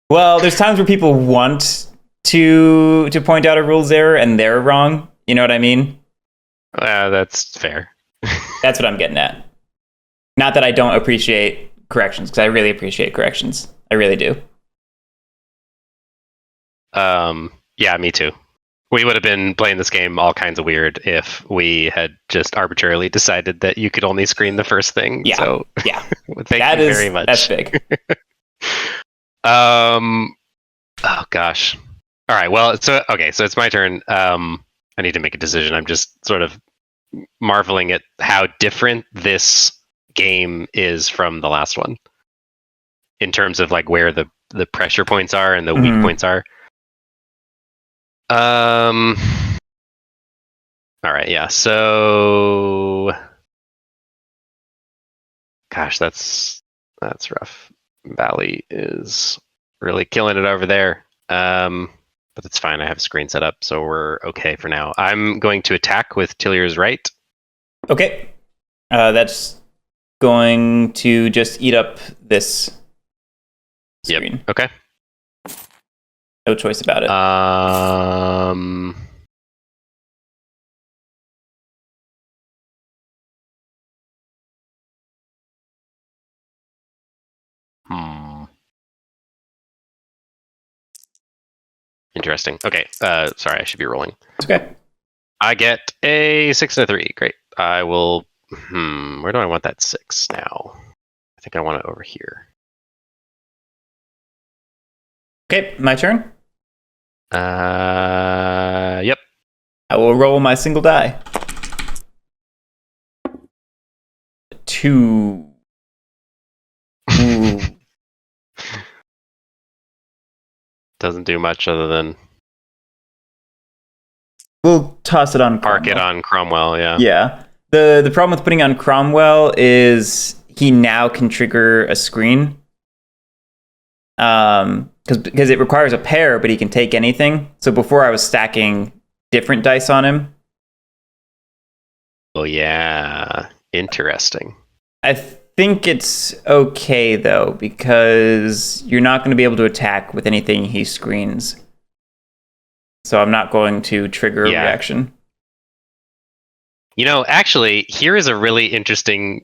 Well, there's times where people want to point out a rules error and they're wrong. You know what I mean? That's fair. That's what I'm getting at. Not that I don't appreciate corrections, because I really appreciate corrections. I really do. Yeah, me too. We would have been playing this game all kinds of weird if we had just arbitrarily decided that you could only screen the first thing. Yeah. So yeah. Thank you very much. That's big. Oh gosh. All right. Well, so it's my turn. I need to make a decision. I'm just sort of marveling at how different this game is from the last one in terms of like where the pressure points are and the weak points are. All right, yeah. So gosh, that's rough. Valley is really killing it over there. But it's fine. I have a screen set up, so we're okay for now. I'm going to attack with Tillier's right. Okay. That's going to just eat up this screen. Yep. Okay. No choice about it. Interesting. Okay. Sorry, I should be rolling. It's okay. I get a 6 and a 3. Great. I will. Where do I want that 6 now? I think I want it over here. Okay, my turn. Yep. I will roll my single die. 2. Ooh. Doesn't do much other than We'll toss it on Cromwell. Park it on Cromwell, yeah. Yeah. The problem with putting on Cromwell is he now can trigger a screen. Because it requires a pair, but he can take anything. So before I was stacking different dice on him. Oh, yeah. Interesting. I think it's okay, though, because you're not going to be able to attack with anything he screens. So I'm not going to trigger a reaction. You know, actually, here is a really interesting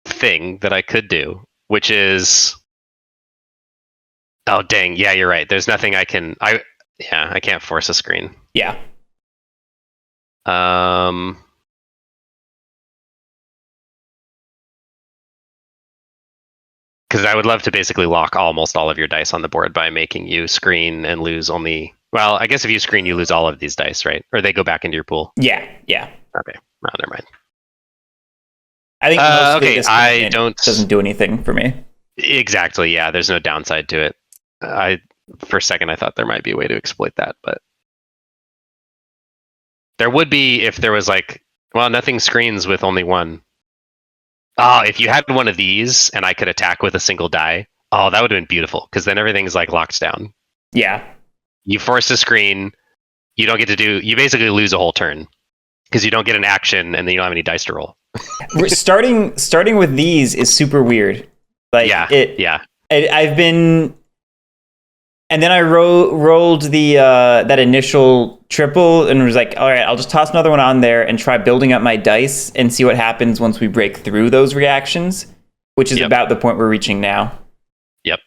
thing that I could do, which is... Oh, dang. Yeah, you're right. There's nothing I can... I can't force a screen. Yeah. Because I would love to basically lock almost all of your dice on the board by making you screen and lose only... Well, I guess if you screen, you lose all of these dice, right? Or they go back into your pool. Yeah. Okay. Well, never mind. I think mostly this I doesn't do anything for me. Exactly, yeah. There's no downside to it. For a second, I thought there might be a way to exploit that, but... There would be if there was nothing screens with only one. If you had one of these and I could attack with a single die, that would have been beautiful, because then everything's locked down. Yeah. You force a screen, you don't get to do... You basically lose a whole turn, because you don't get an action and then you don't have any dice to roll. starting with these is super weird. I've been... And then I rolled the that initial triple and was like, all right, I'll just toss another one on there and try building up my dice and see what happens once we break through those reactions, which is about the point we're reaching now. Yep.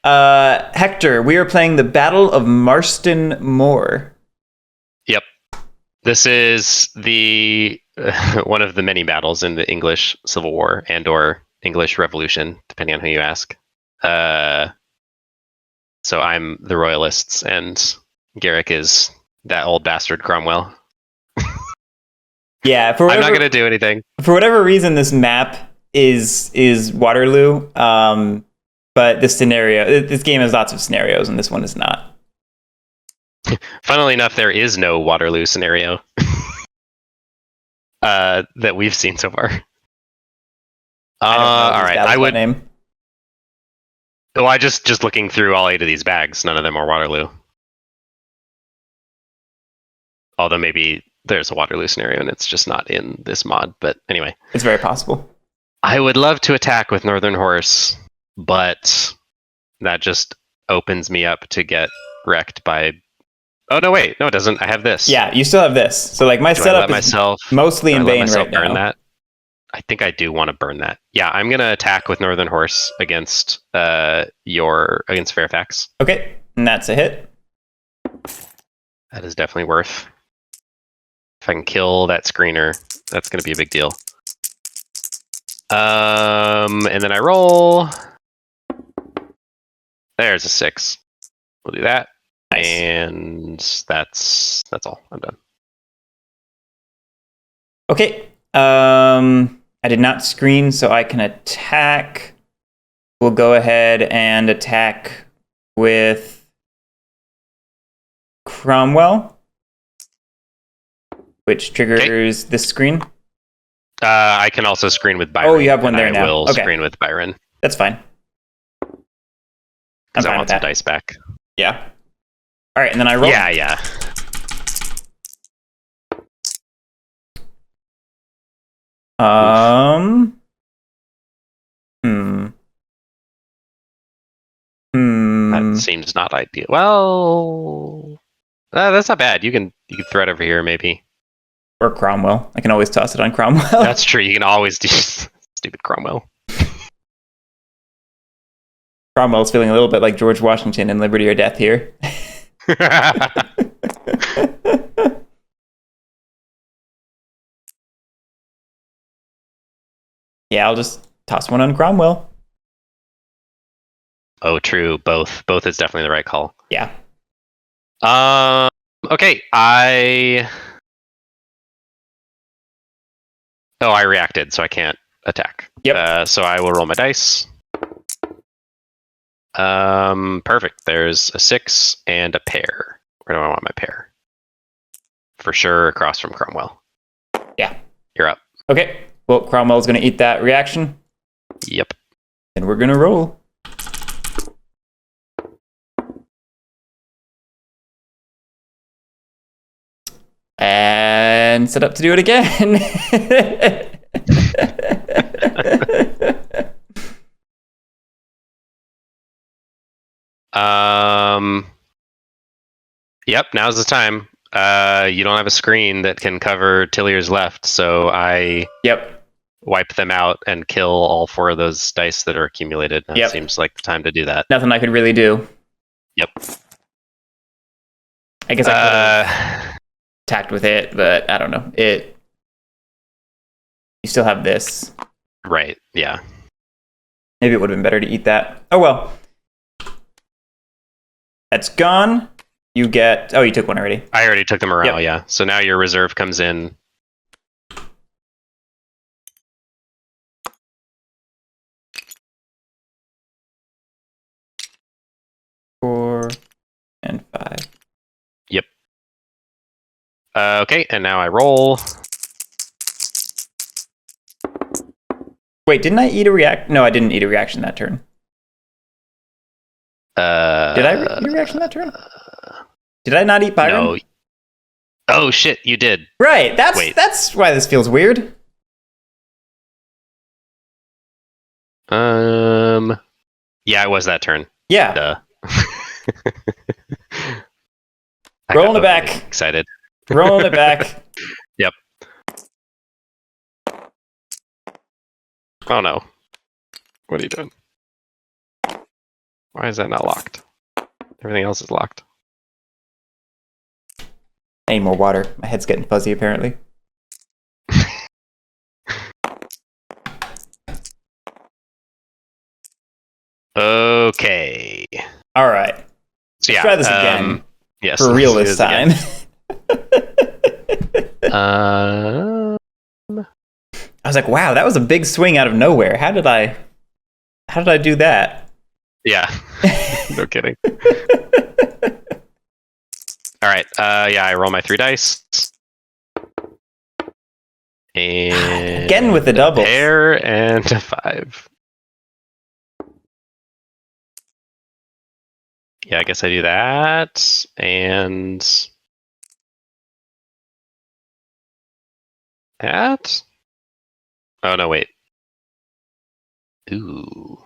Hector, we are playing the Battle of Marston Moor. Yep. This is the one of the many battles in the English Civil War and/or English Revolution, depending on who you ask. So I'm the Royalists, and Garrick is that old bastard Cromwell. Yeah, I'm not going to do anything. For whatever reason, this map is Waterloo, but this game has lots of scenarios, and this one is not. Funnily enough, there is no Waterloo scenario that we've seen so far. All right, I would name. Well, I just looking through all 8 of these bags, none of them are Waterloo. Although maybe there's a Waterloo scenario and it's just not in this mod. But anyway. It's very possible. I would love to attack with Northern Horse, but that just opens me up to get wrecked by... Oh, no, wait. No, it doesn't. I have this. Yeah, you still have this. So my setup is mostly in vain right now. Burn that? I think I do want to burn that. Yeah, I'm going to attack with Northern Horse against Fairfax. Okay, and that's a hit. That is definitely worth. If I can kill that screener, that's going to be a big deal. And then I roll. There's a 6. We'll do that. Nice. And that's all. I'm done. Okay. I did not screen, so I can attack. We'll go ahead and attack with Cromwell, which triggers this screen. I can also screen with Byron. Oh, you have one there now. I will screen with Byron. That's fine. Because I want some dice back. Yeah. All right, and then I roll. Yeah. That seems not ideal. Well, that's not bad. You can throw it over here, maybe. Or Cromwell. I can always toss it on Cromwell. That's true. You can always do stupid Cromwell. Cromwell's feeling a little bit like George Washington in Liberty or Death here. Yeah, I'll just toss one on Cromwell. Oh, true. Both is definitely the right call. Yeah. Okay. I reacted, so I can't attack. Yep. So I will roll my dice. Perfect. There's a 6 and a pair. Where do I want my pair? For sure, across from Cromwell. Yeah. You're up. Okay. Well, Cromwell's going to eat that reaction. Yep. And we're going to roll. And set up to do it again. Yep, now's the time. You don't have a screen that can cover Tillier's left, so I wipe them out and kill all 4 of those dice that are accumulated. That seems like the time to do that. Nothing I could really do. Yep. I guess I could have attacked with it, but I don't know. You still have this. Right, yeah. Maybe it would have been better to eat that. Oh well. That's gone. You get... Oh, you took one already. I already took the morale, yeah. So now your reserve comes in. Four and 5. Yep. Okay, and now I roll. Wait, didn't I eat a react? No, I didn't eat a reaction that turn. Did I eat a reaction that turn? Did I not eat Byron? No. Oh shit, you did. Right, that's why this feels weird. Yeah, it was that turn. Yeah. Duh. Rolling it back. Excited. Rolling it back. Yep. Oh no. What are you doing? Why is that not locked? Everything else is locked. I need more water. My head's getting fuzzy, apparently. Okay. All right. So Let's try this again. Yes. For real this time. I was like, wow, that was a big swing out of nowhere. How did I do that? Yeah. No kidding. All right. I roll my 3 dice. And again with the double. Pair and a 5. Yeah, I guess I do that. And that. Oh no, wait. Ooh.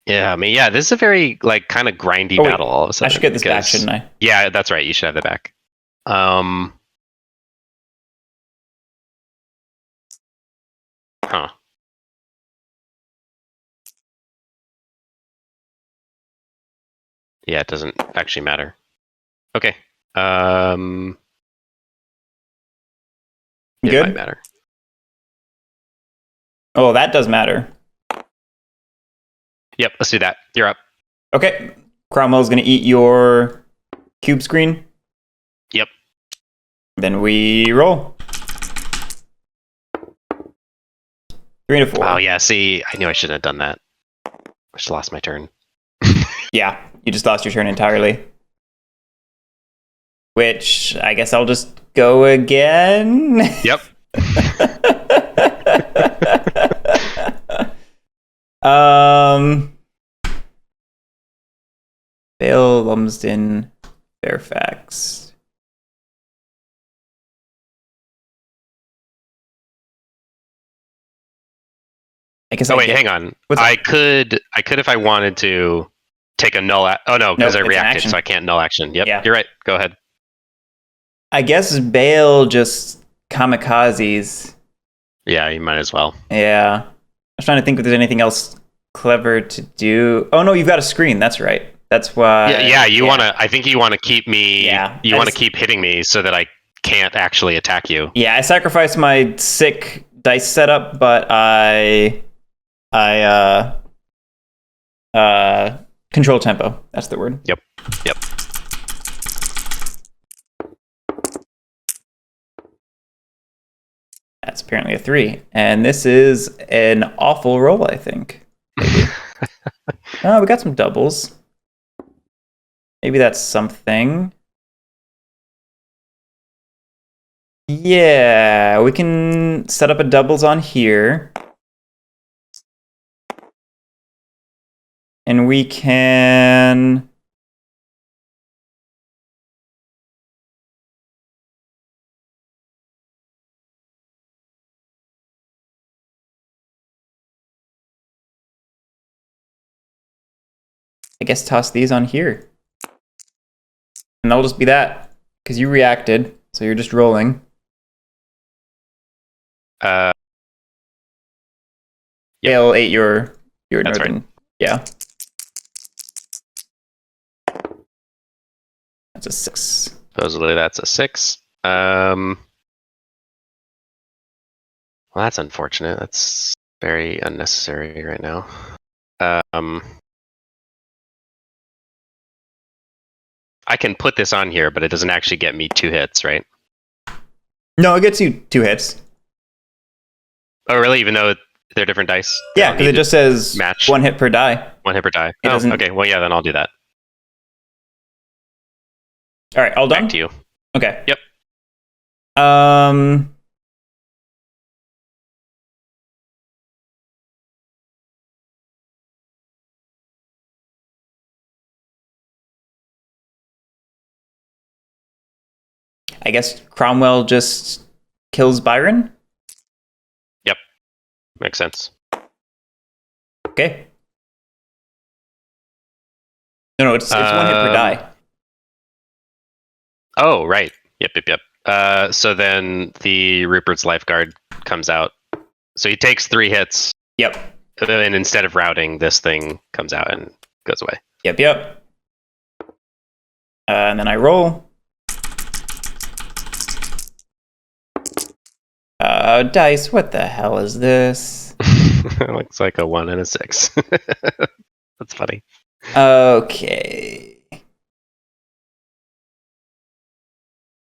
Yeah, I mean, this is a very kind of grindy battle all of a sudden. I should get this back, shouldn't I? Yeah, that's right. You should have it back. Huh. Yeah, it doesn't actually matter. Okay. It good? Might matter. Oh, that does matter. Yep, let's do that. You're up. Okay. Cromwell's going to eat your cube screen. Yep. Then we roll. 3 and a 4. Oh, yeah, see, I knew I shouldn't have done that. I just lost my turn. Yeah, you just lost your turn entirely. Which, I guess I'll just go again. Yep. Vale, Lumsden, Fairfax. I guess. Oh wait, hang on. I could if I wanted to take a null. Oh no, because I reacted, so I can't null action. Yep, yeah. You're right. Go ahead. I guess Bale just kamikazes. Yeah, you might as well. Yeah, I was trying to think if there's anything else clever to do. Oh no, you've got a screen. That's right. That's why. Yeah. You want to? I think you want to keep me. Yeah. You want to keep hitting me so that I can't actually attack you. Yeah, I sacrificed my sick dice setup, but I control tempo. That's the word. Yep. That's apparently a 3. And this is an awful roll, I think. Maybe. Oh, we got some doubles. Maybe that's something. Yeah, we can set up a doubles on here. And we can... I guess toss these on here. And that'll just be that. Because you reacted, so you're just rolling. Yep. I'll 8 your That's northern. right. Yeah. That's a 6. Supposedly that's a 6. Well, that's unfortunate. That's very unnecessary right now. I can put this on here, but it doesn't actually get me 2 hits, right? No, it gets you 2 hits. Oh, really? Even though they're different dice? Yeah, because it just says match 1 hit per die. 1 hit per die. It doesn't... Okay. Well, yeah, then I'll do that. All right, all done? Back to you. Okay. Yep. I guess Cromwell just kills Byron? Yep. Makes sense. Okay. No, it's 1 hit per die. Oh, right. Yep. So then the Rupert's Lifeguard comes out. So he takes 3 hits. Yep. And instead of routing, this thing comes out and goes away. Yep. And then I roll. Dice, what the hell is this? Looks like a 1 and a 6. That's funny. Okay.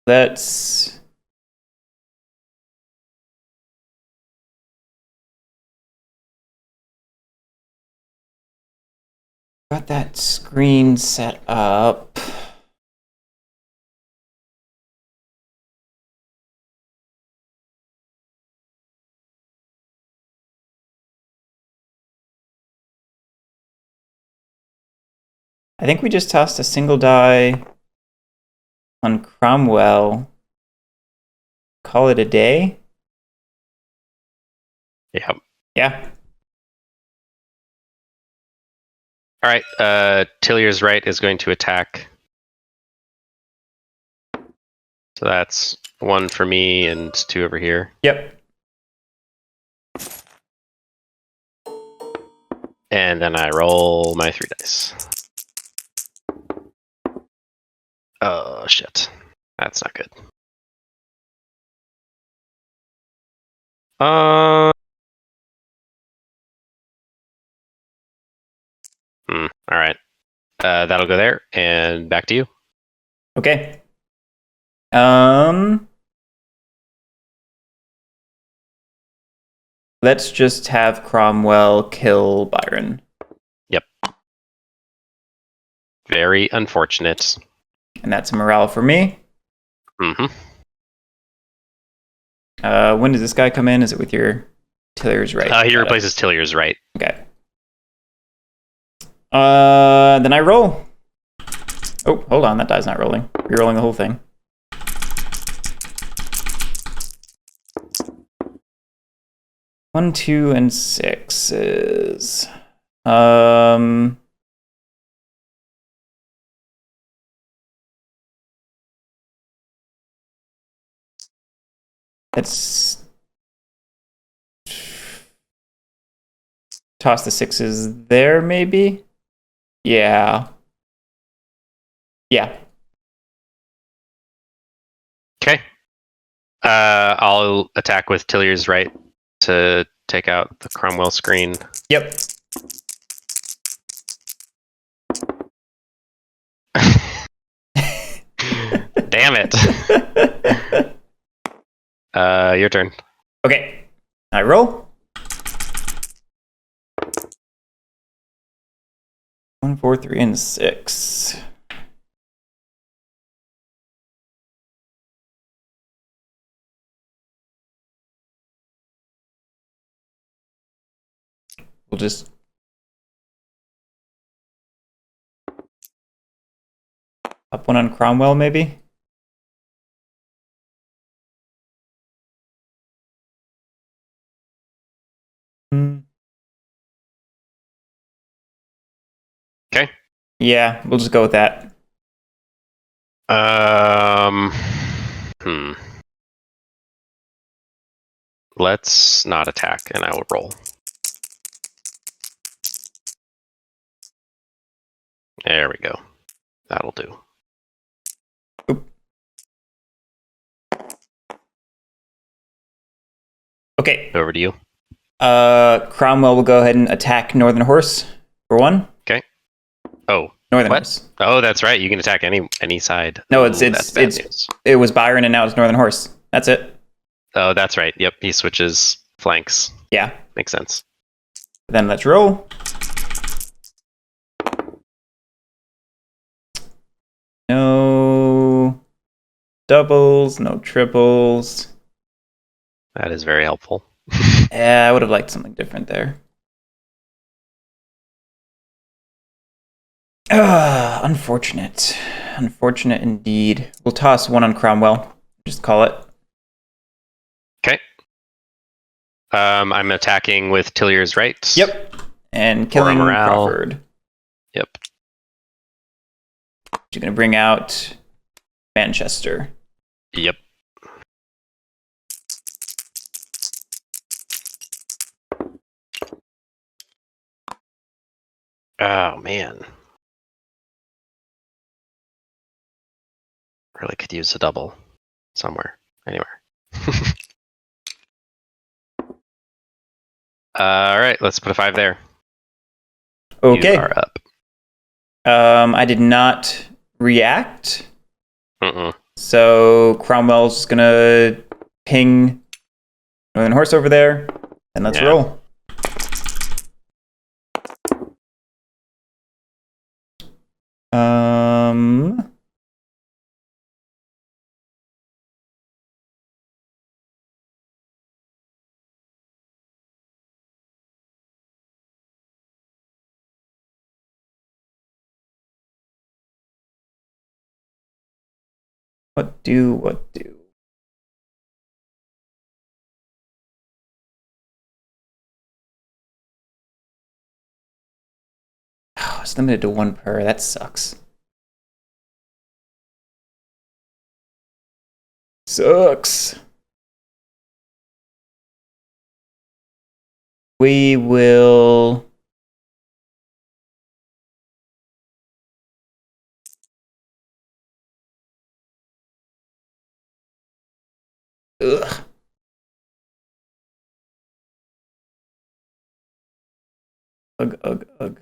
Let's... Got that screen set up. I think we just tossed a single die on Cromwell. Call it a day? Yep. Yeah. All right. Tillier's right is going to attack. So that's 1 for me and 2 over here. Yep. And then I roll my 3 dice. Oh, shit. That's not good. All right. That'll go there, and back to you. Okay. Let's just have Cromwell kill Byron. Yep. Very unfortunate. And that's a morale for me. Mm-hmm. When does this guy come in? Is it with your Tillier's right? He replaces Tillier's right. Okay. Then I roll. Oh, hold on. That die's not rolling. You're rolling the whole thing. One, 2, and 6s. Let's toss the 6s there, maybe? Yeah. Okay. I'll attack with Tillier's right to take out the Cromwell screen. Yep. Damn it. Your turn. Okay. I roll. 1, 4, 3, and 6. We'll just up one on Cromwell, maybe. Okay. Yeah, we'll just go with that. Let's not attack, and I will roll. There we go. That'll do. Oop. Okay. Over to you. Cromwell will go ahead and attack Northern Horse for 1. Okay. Oh. Northern What? Horse. Oh, that's right. You can attack any side. No, Ooh, it was Byron and now it's Northern Horse. That's it. Oh, that's right. Yep, he switches flanks. Yeah. Makes sense. Then let's roll. No doubles, no triples. That is very helpful. Yeah, I would have liked something different there. Unfortunate. Unfortunate indeed. We'll toss 1 on Cromwell. Just call it. Okay. I'm attacking with Tillier's right. Yep. And killing Crawford. Yep. You're going to bring out Manchester. Yep. Oh, man. Really could use a double somewhere, anywhere. All right, let's put a 5 there. Okay. You are up. I did not react. So Cromwell's just gonna ping Northern Horse over there, and let's roll. What do? Oh, it's limited to 1 per. That sucks. Sucks. We will... Ugh. Ugh.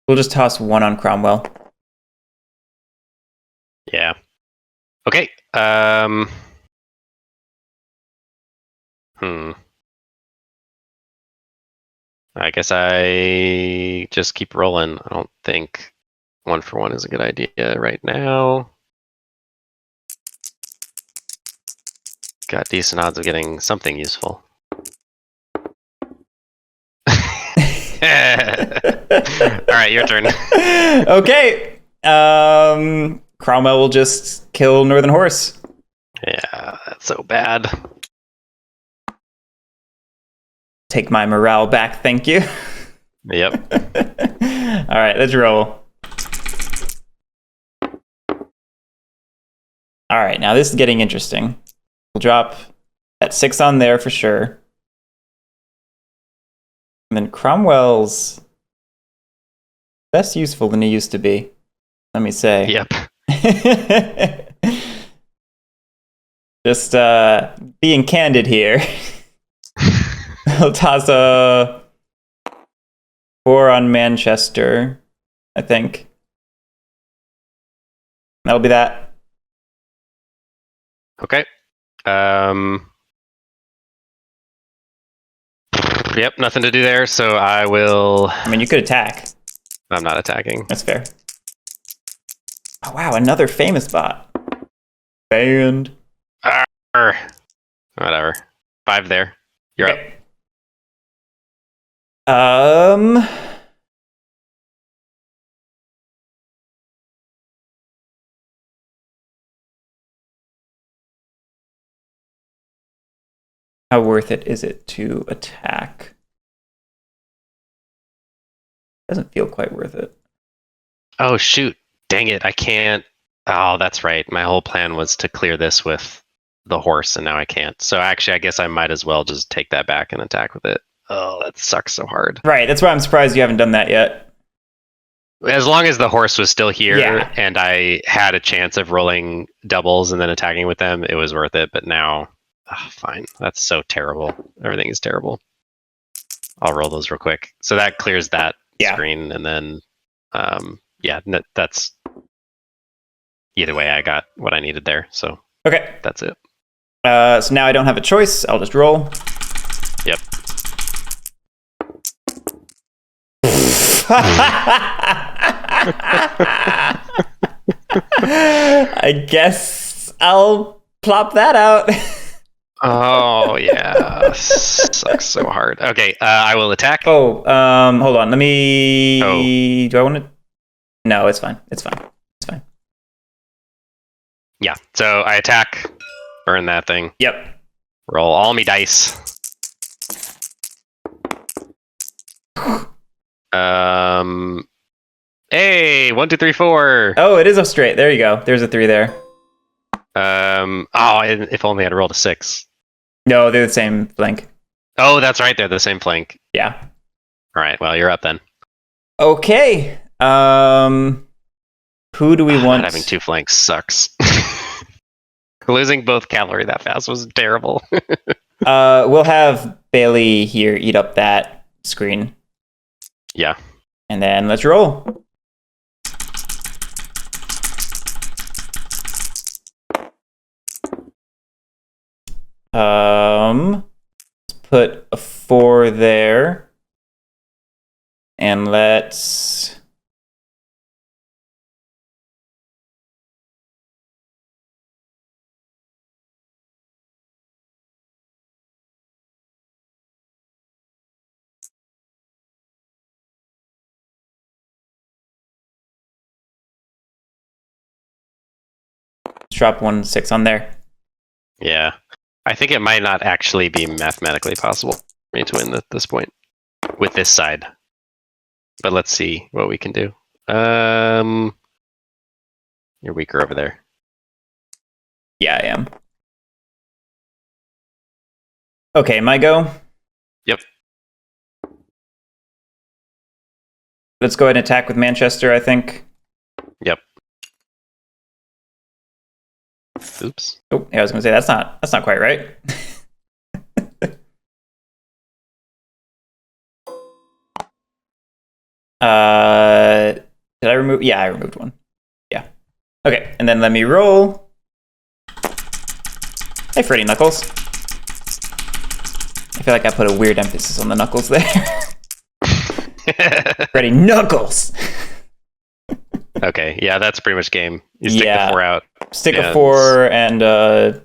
We'll just toss 1 on Cromwell. Yeah. Okay. I guess I just keep rolling. I don't think 1 for 1 is a good idea right now. Got decent odds of getting something useful. All right, your turn. Okay. Cromwell will just kill Northern Horse. Yeah, that's so bad. Take my morale back, thank you. Yep. All right, let's roll. All right, now this is getting interesting. We'll drop that 6 on there for sure. And then Cromwell's less useful than he used to be, let me say. Yep. Just being candid here. I'll toss a 4 on Manchester, I think. That'll be that. Okay. Yep, nothing to do there, so I will... I mean, you could attack. I'm not attacking. That's fair. Oh, wow, another famous bot. Banned. Whatever. 5 there. You're okay. up. How worth it is it to attack? Doesn't feel quite worth it. Oh, shoot. Dang it. I can't. Oh, that's right. My whole plan was to clear this with the horse, and now I can't. So actually, I guess I might as well just take that back and attack with it. Oh, that sucks so hard. Right. That's why I'm surprised you haven't done that yet. As long as the horse was still here Yeah. and I had a chance of rolling doubles and then attacking with them, it was worth it. But now, fine. That's so terrible. Everything is terrible. I'll roll those real quick. So that clears that screen, and then, that's either way. I got what I needed there. So okay, that's it. So now I don't have a choice. I'll just roll. Yep. I guess I'll plop that out. Oh yeah, sucks so hard. Okay, I will attack. Oh, hold on. Let me. Do I want to? No, it's fine. It's fine. It's fine. Yeah. So I attack. Burn that thing. Yep. Roll all me dice. Hey, 1, 2, 3, 4. Oh, it is a straight. There you go. There's a 3 there. If only I'd rolled a 6. No, they're the same flank. Oh, that's right. They're the same flank. Yeah. All right. Well, you're up then. Okay. Who do we want? Not having 2 flanks sucks. Losing both cavalry that fast was terrible. We'll have Bailey here eat up that screen. Yeah. And then let's roll. Let's put a 4 there. And let's... drop 1 6 on there. Yeah. I think it might not actually be mathematically possible for me to win at this point with this side. But let's see what we can do. You're weaker over there. Yeah, I am. Okay, my go? Yep. Let's go ahead and attack with Manchester, I think. Yep. Oops. Oh, yeah, I was gonna say that's not quite right. Did I remove? Yeah, I removed 1. Yeah. Okay, and then let me roll. Hey, Freddy Knuckles. I feel like I put a weird emphasis on the knuckles there. Freddy Knuckles. Okay, yeah, that's pretty much game. You stick the 4 out. Stick a 4 and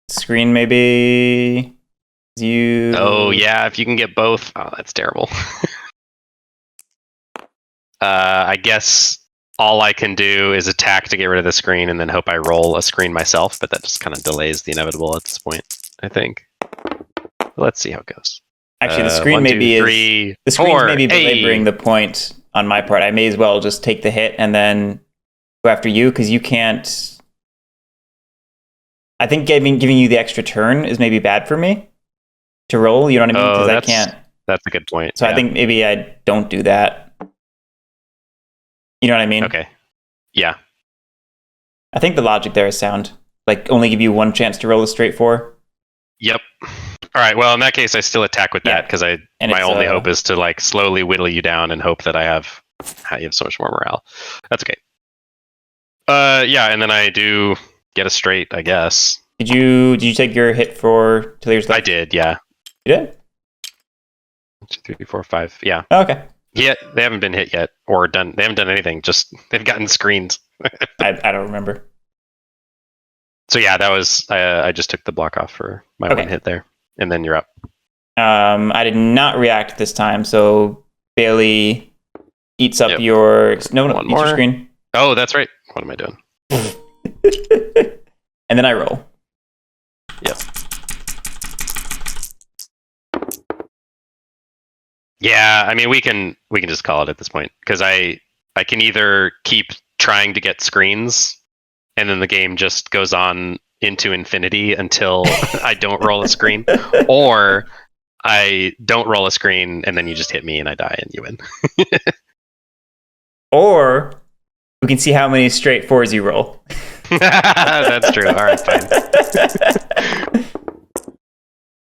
screen maybe. You. Oh yeah, if you can get both. Oh, that's terrible. I guess all I can do is attack to get rid of the screen and then hope I roll a screen myself, but that just kind of delays the inevitable at this point, I think. Let's see how it goes. Actually, the screen 1, maybe 2, 3, is the screen's 4, maybe belaboring the point on my part. I may as well just take the hit and then go after you because you can't. I think giving you the extra turn is maybe bad for me to roll. You know what I mean? Because I can't. That's a good point. So yeah. I think maybe I don't do that. You know what I mean? Okay. Yeah. I think the logic there is sound. like only give you one chance to roll a straight 4? Yep. All right. Well, in that case, I still attack with that because my only hope is to like slowly whittle you down and hope that you have so much more morale. That's okay. Yeah, and then I do get a straight, I guess. Did you take your hit for Tillier's life? I did. Yeah. You did? 1, 2, 3, 4, 5. Yeah. Oh, okay. Yeah, they haven't been hit yet or done. They haven't done anything. Just they've gotten screens. I don't remember. So yeah, that was I just took the block off for my one hit there, and then you're up. I did not react this time, so Bailey eats up your eats your screen. Oh, that's right. What am I doing? And then I roll. Yep. Yeah, I mean we can just call it at this point because I can either keep trying to get screens, and then the game just goes on into infinity until I don't roll a screen, or I don't roll a screen and then you just hit me and I die and you win. Or we can see how many straight 4s you roll. That's true. All right, fine.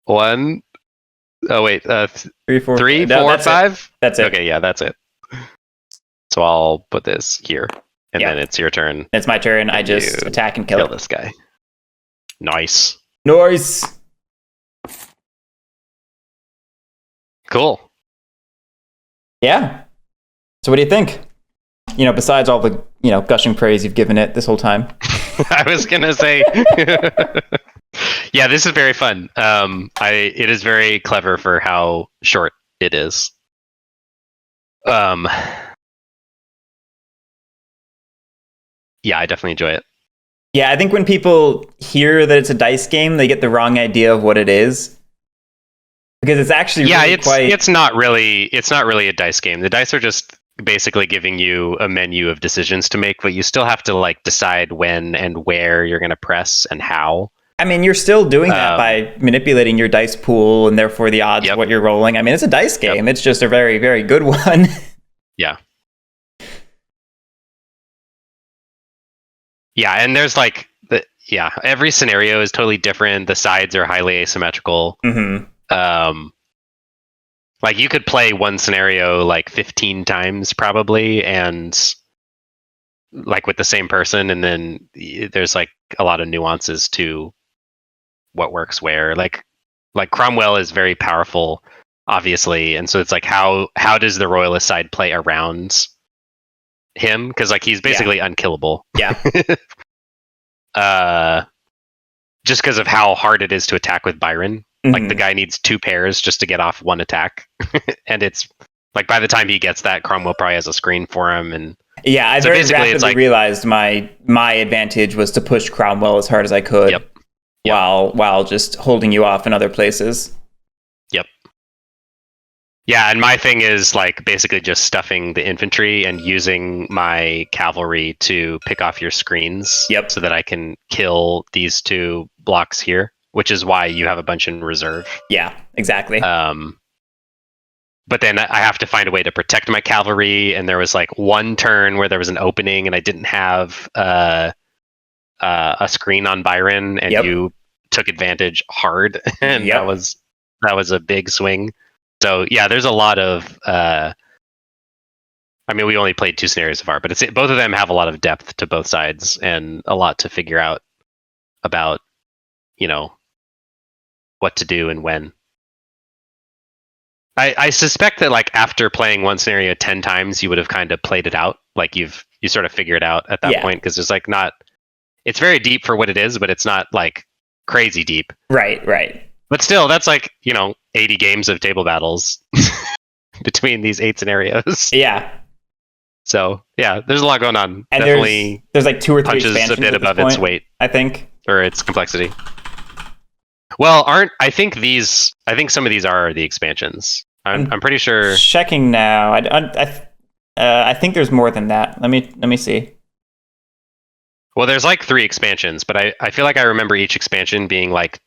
1. Oh wait, 3, 4, 3, 4, 5. That's it. Okay, yeah, that's it. So I'll put this here, and then it's your turn. It's my turn. I just attack and kill this guy. Nice. Cool. Yeah. So what do you think? Besides all the, gushing praise you've given it this whole time. I was going to say, yeah, this is very fun. It is very clever for how short it is. Yeah, I definitely enjoy it. Yeah, I think when people hear that it's a dice game, they get the wrong idea of what it is. Because it's actually it's not really a dice game. The dice are just basically giving you a menu of decisions to make, but you still have to like decide when and where you're going to press and how. I mean, you're still doing that by manipulating your dice pool and therefore the odds of what you're rolling. I mean, it's a dice game. It's just a very, very good one. Yeah. Yeah, and there's like every scenario is totally different. The sides are highly asymmetrical. Mm-hmm. Like you could play one scenario like 15 times probably, and like with the same person, and then there's like a lot of nuances to what works where. Like Cromwell is very powerful, obviously, and so it's like how does the royalist side play around him, because like he's basically unkillable. Yeah. Just because of how hard it is to attack with Byron. Mm-hmm. Like the guy needs 2 pairs just to get off one attack, and it's like by the time he gets that, Cromwell probably has a screen for him. And yeah, I very rapidly realized my advantage was to push Cromwell as hard as I could, while just holding you off in other places. Yeah, and my thing is like basically just stuffing the infantry and using my cavalry to pick off your screens so that I can kill these 2 blocks here, which is why you have a bunch in reserve. Yeah, exactly. But then I have to find a way to protect my cavalry, and there was like one turn where there was an opening and I didn't have a screen on Byron, and you took advantage hard, and that was a big swing. So yeah, there's a lot of. I mean, we only played 2 scenarios so far, but both of them have a lot of depth to both sides and a lot to figure out about, what to do and when. I suspect that like after playing one scenario 10 times, you would have kind of played it out. Like you sort of figure it out at that point, because there's like it's very deep for what it is, but it's not like crazy deep. Right. But still, that's like, 80 games of table battles between these 8 scenarios. Yeah. So, yeah, there's a lot going on. And definitely there's like 2 or 3 punches expansions a bit at this above point, its weight. I think. Or its complexity. Well, I think some of these are the expansions. I'm pretty sure. Checking now. I think there's more than that. Let me see. Well, there's like 3 expansions, but I feel like I remember each expansion being like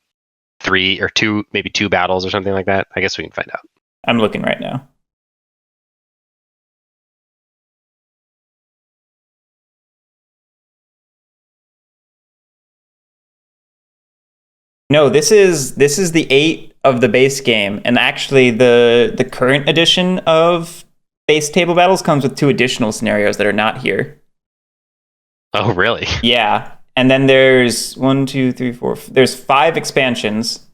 3 or 2, maybe 2 battles or something like that. I guess we can find out. I'm looking right now. No, this is the 8 of the base game, and actually the current edition of base Table Battles comes with 2 additional scenarios that are not here. Oh, really? Yeah, and then there's 1, 2, 3, 4. There's 5 expansions.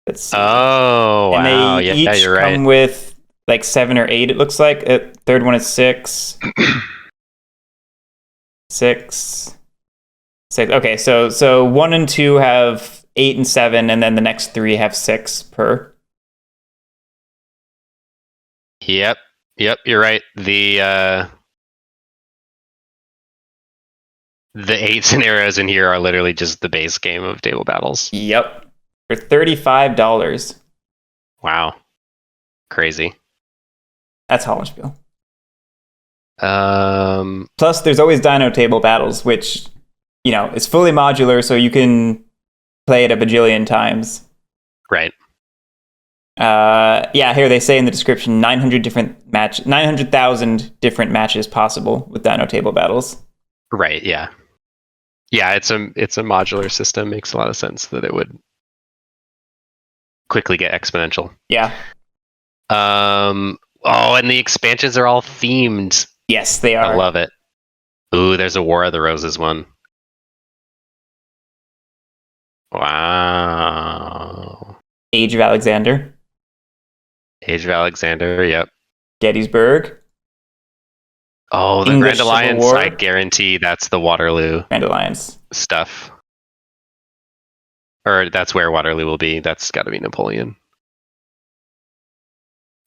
Let's see. Oh, and wow. they Yeah, each you're come right. with like 7 or 8. It looks like third one is 6. 6. 6. Okay, so 1 and 2 have 8 and 7, and then the next 3 have 6 per. Yep, you're right. The 8 scenarios in here are literally just the base game of Table Battles. Yep, for $35. Wow, crazy. That's Hollandspiel. Um, Plus, there's always Dino Table Battles, which is fully modular, so you can play it a bajillion times. right. Yeah, here they say in the description 900,000 different matches possible with Dino Table Battles. Right, yeah. Yeah, it's a modular system. Makes a lot of sense that it would quickly get exponential. Yeah. Oh, and the expansions are all themed. Yes, they are. I love it. Ooh, there's a War of the Roses one. Wow. Age of Alexander. Age of Alexander, yep. Gettysburg. Oh, the English Grand Civil Alliance, War. I guarantee that's the Waterloo Grand Alliance stuff. Or that's where Waterloo will be. That's got to be Napoleon.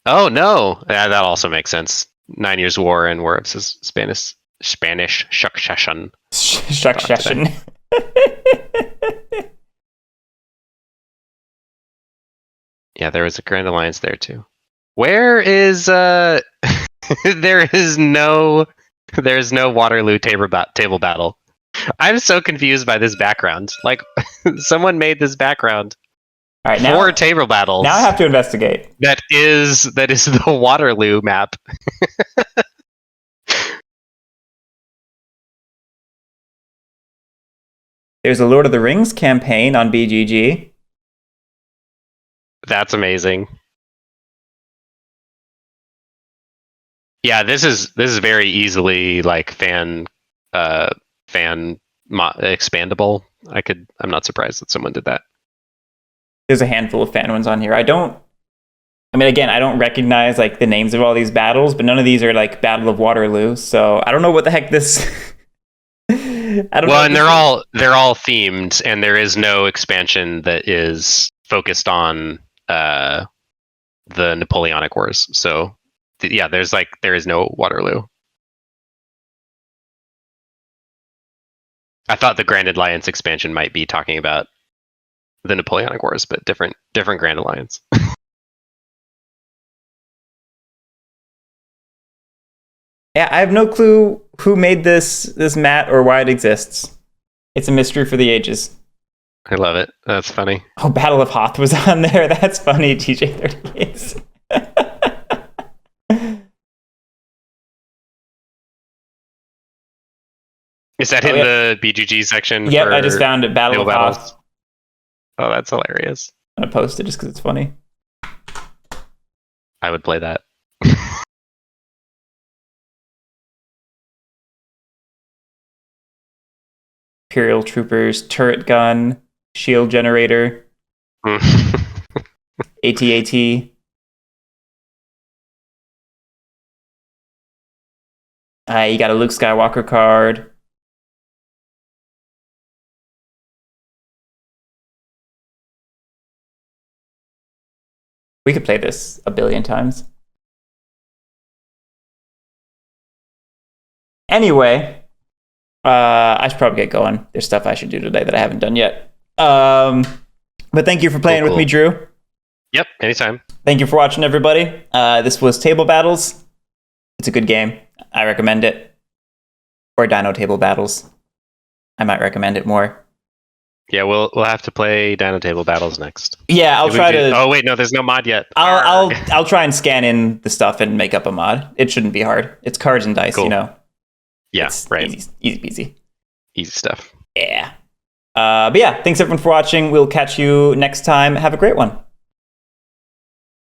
Oh, no. Yeah, that also makes sense. 9 Years' War and War of Spanish Succession. Succession. Yeah, there was a Grand Alliance there too. Where is there's no Waterloo table battle. I'm so confused by this background. Like someone made this background All right, for table battles. Now I have to investigate. That is the Waterloo map. There's a Lord of the Rings campaign on BGG. That's amazing. Yeah, this is very easily like fan expandable. I'm not surprised that someone did that. There's a handful of fan ones on here. I don't recognize like the names of all these battles, but none of these are like Battle of Waterloo. So I don't know what the heck this. Well, and they're all themed, and there is no expansion that is focused on the Napoleonic Wars. So yeah, there is no Waterloo. I thought the Grand Alliance expansion might be talking about the Napoleonic Wars, but different Grand Alliance. Yeah, I have no clue who made this mat or why it exists. It's a mystery for the ages. I love it. That's funny. Oh, Battle of Hoth was on there. That's funny, TJ38. Is that in the BGG section? Yep, I just found it. Battle of Hoth. Oh, that's hilarious. I'm going to post it just because it's funny. I would play that. Imperial Troopers, turret gun, shield generator, AT-AT. You got a Luke Skywalker card. We could play this a billion times. Anyway, I should probably get going. There's stuff I should do today that I haven't done yet. But thank you for playing with me, Drew. Yep, anytime. Thank you for watching, everybody. This was Table Battles. It's a good game. I recommend it. Or Dino Table Battles. I might recommend it more. Yeah, we'll have to play Dino Table Battles next. Yeah, I'll try to. Oh wait, no, there's no mod yet. I'll try and scan in the stuff and make up a mod. It shouldn't be hard. It's cards and dice, cool. you know. Yeah, it's right. Easy peasy. Easy stuff. Yeah. But yeah, thanks everyone for watching. We'll catch you next time. Have a great one.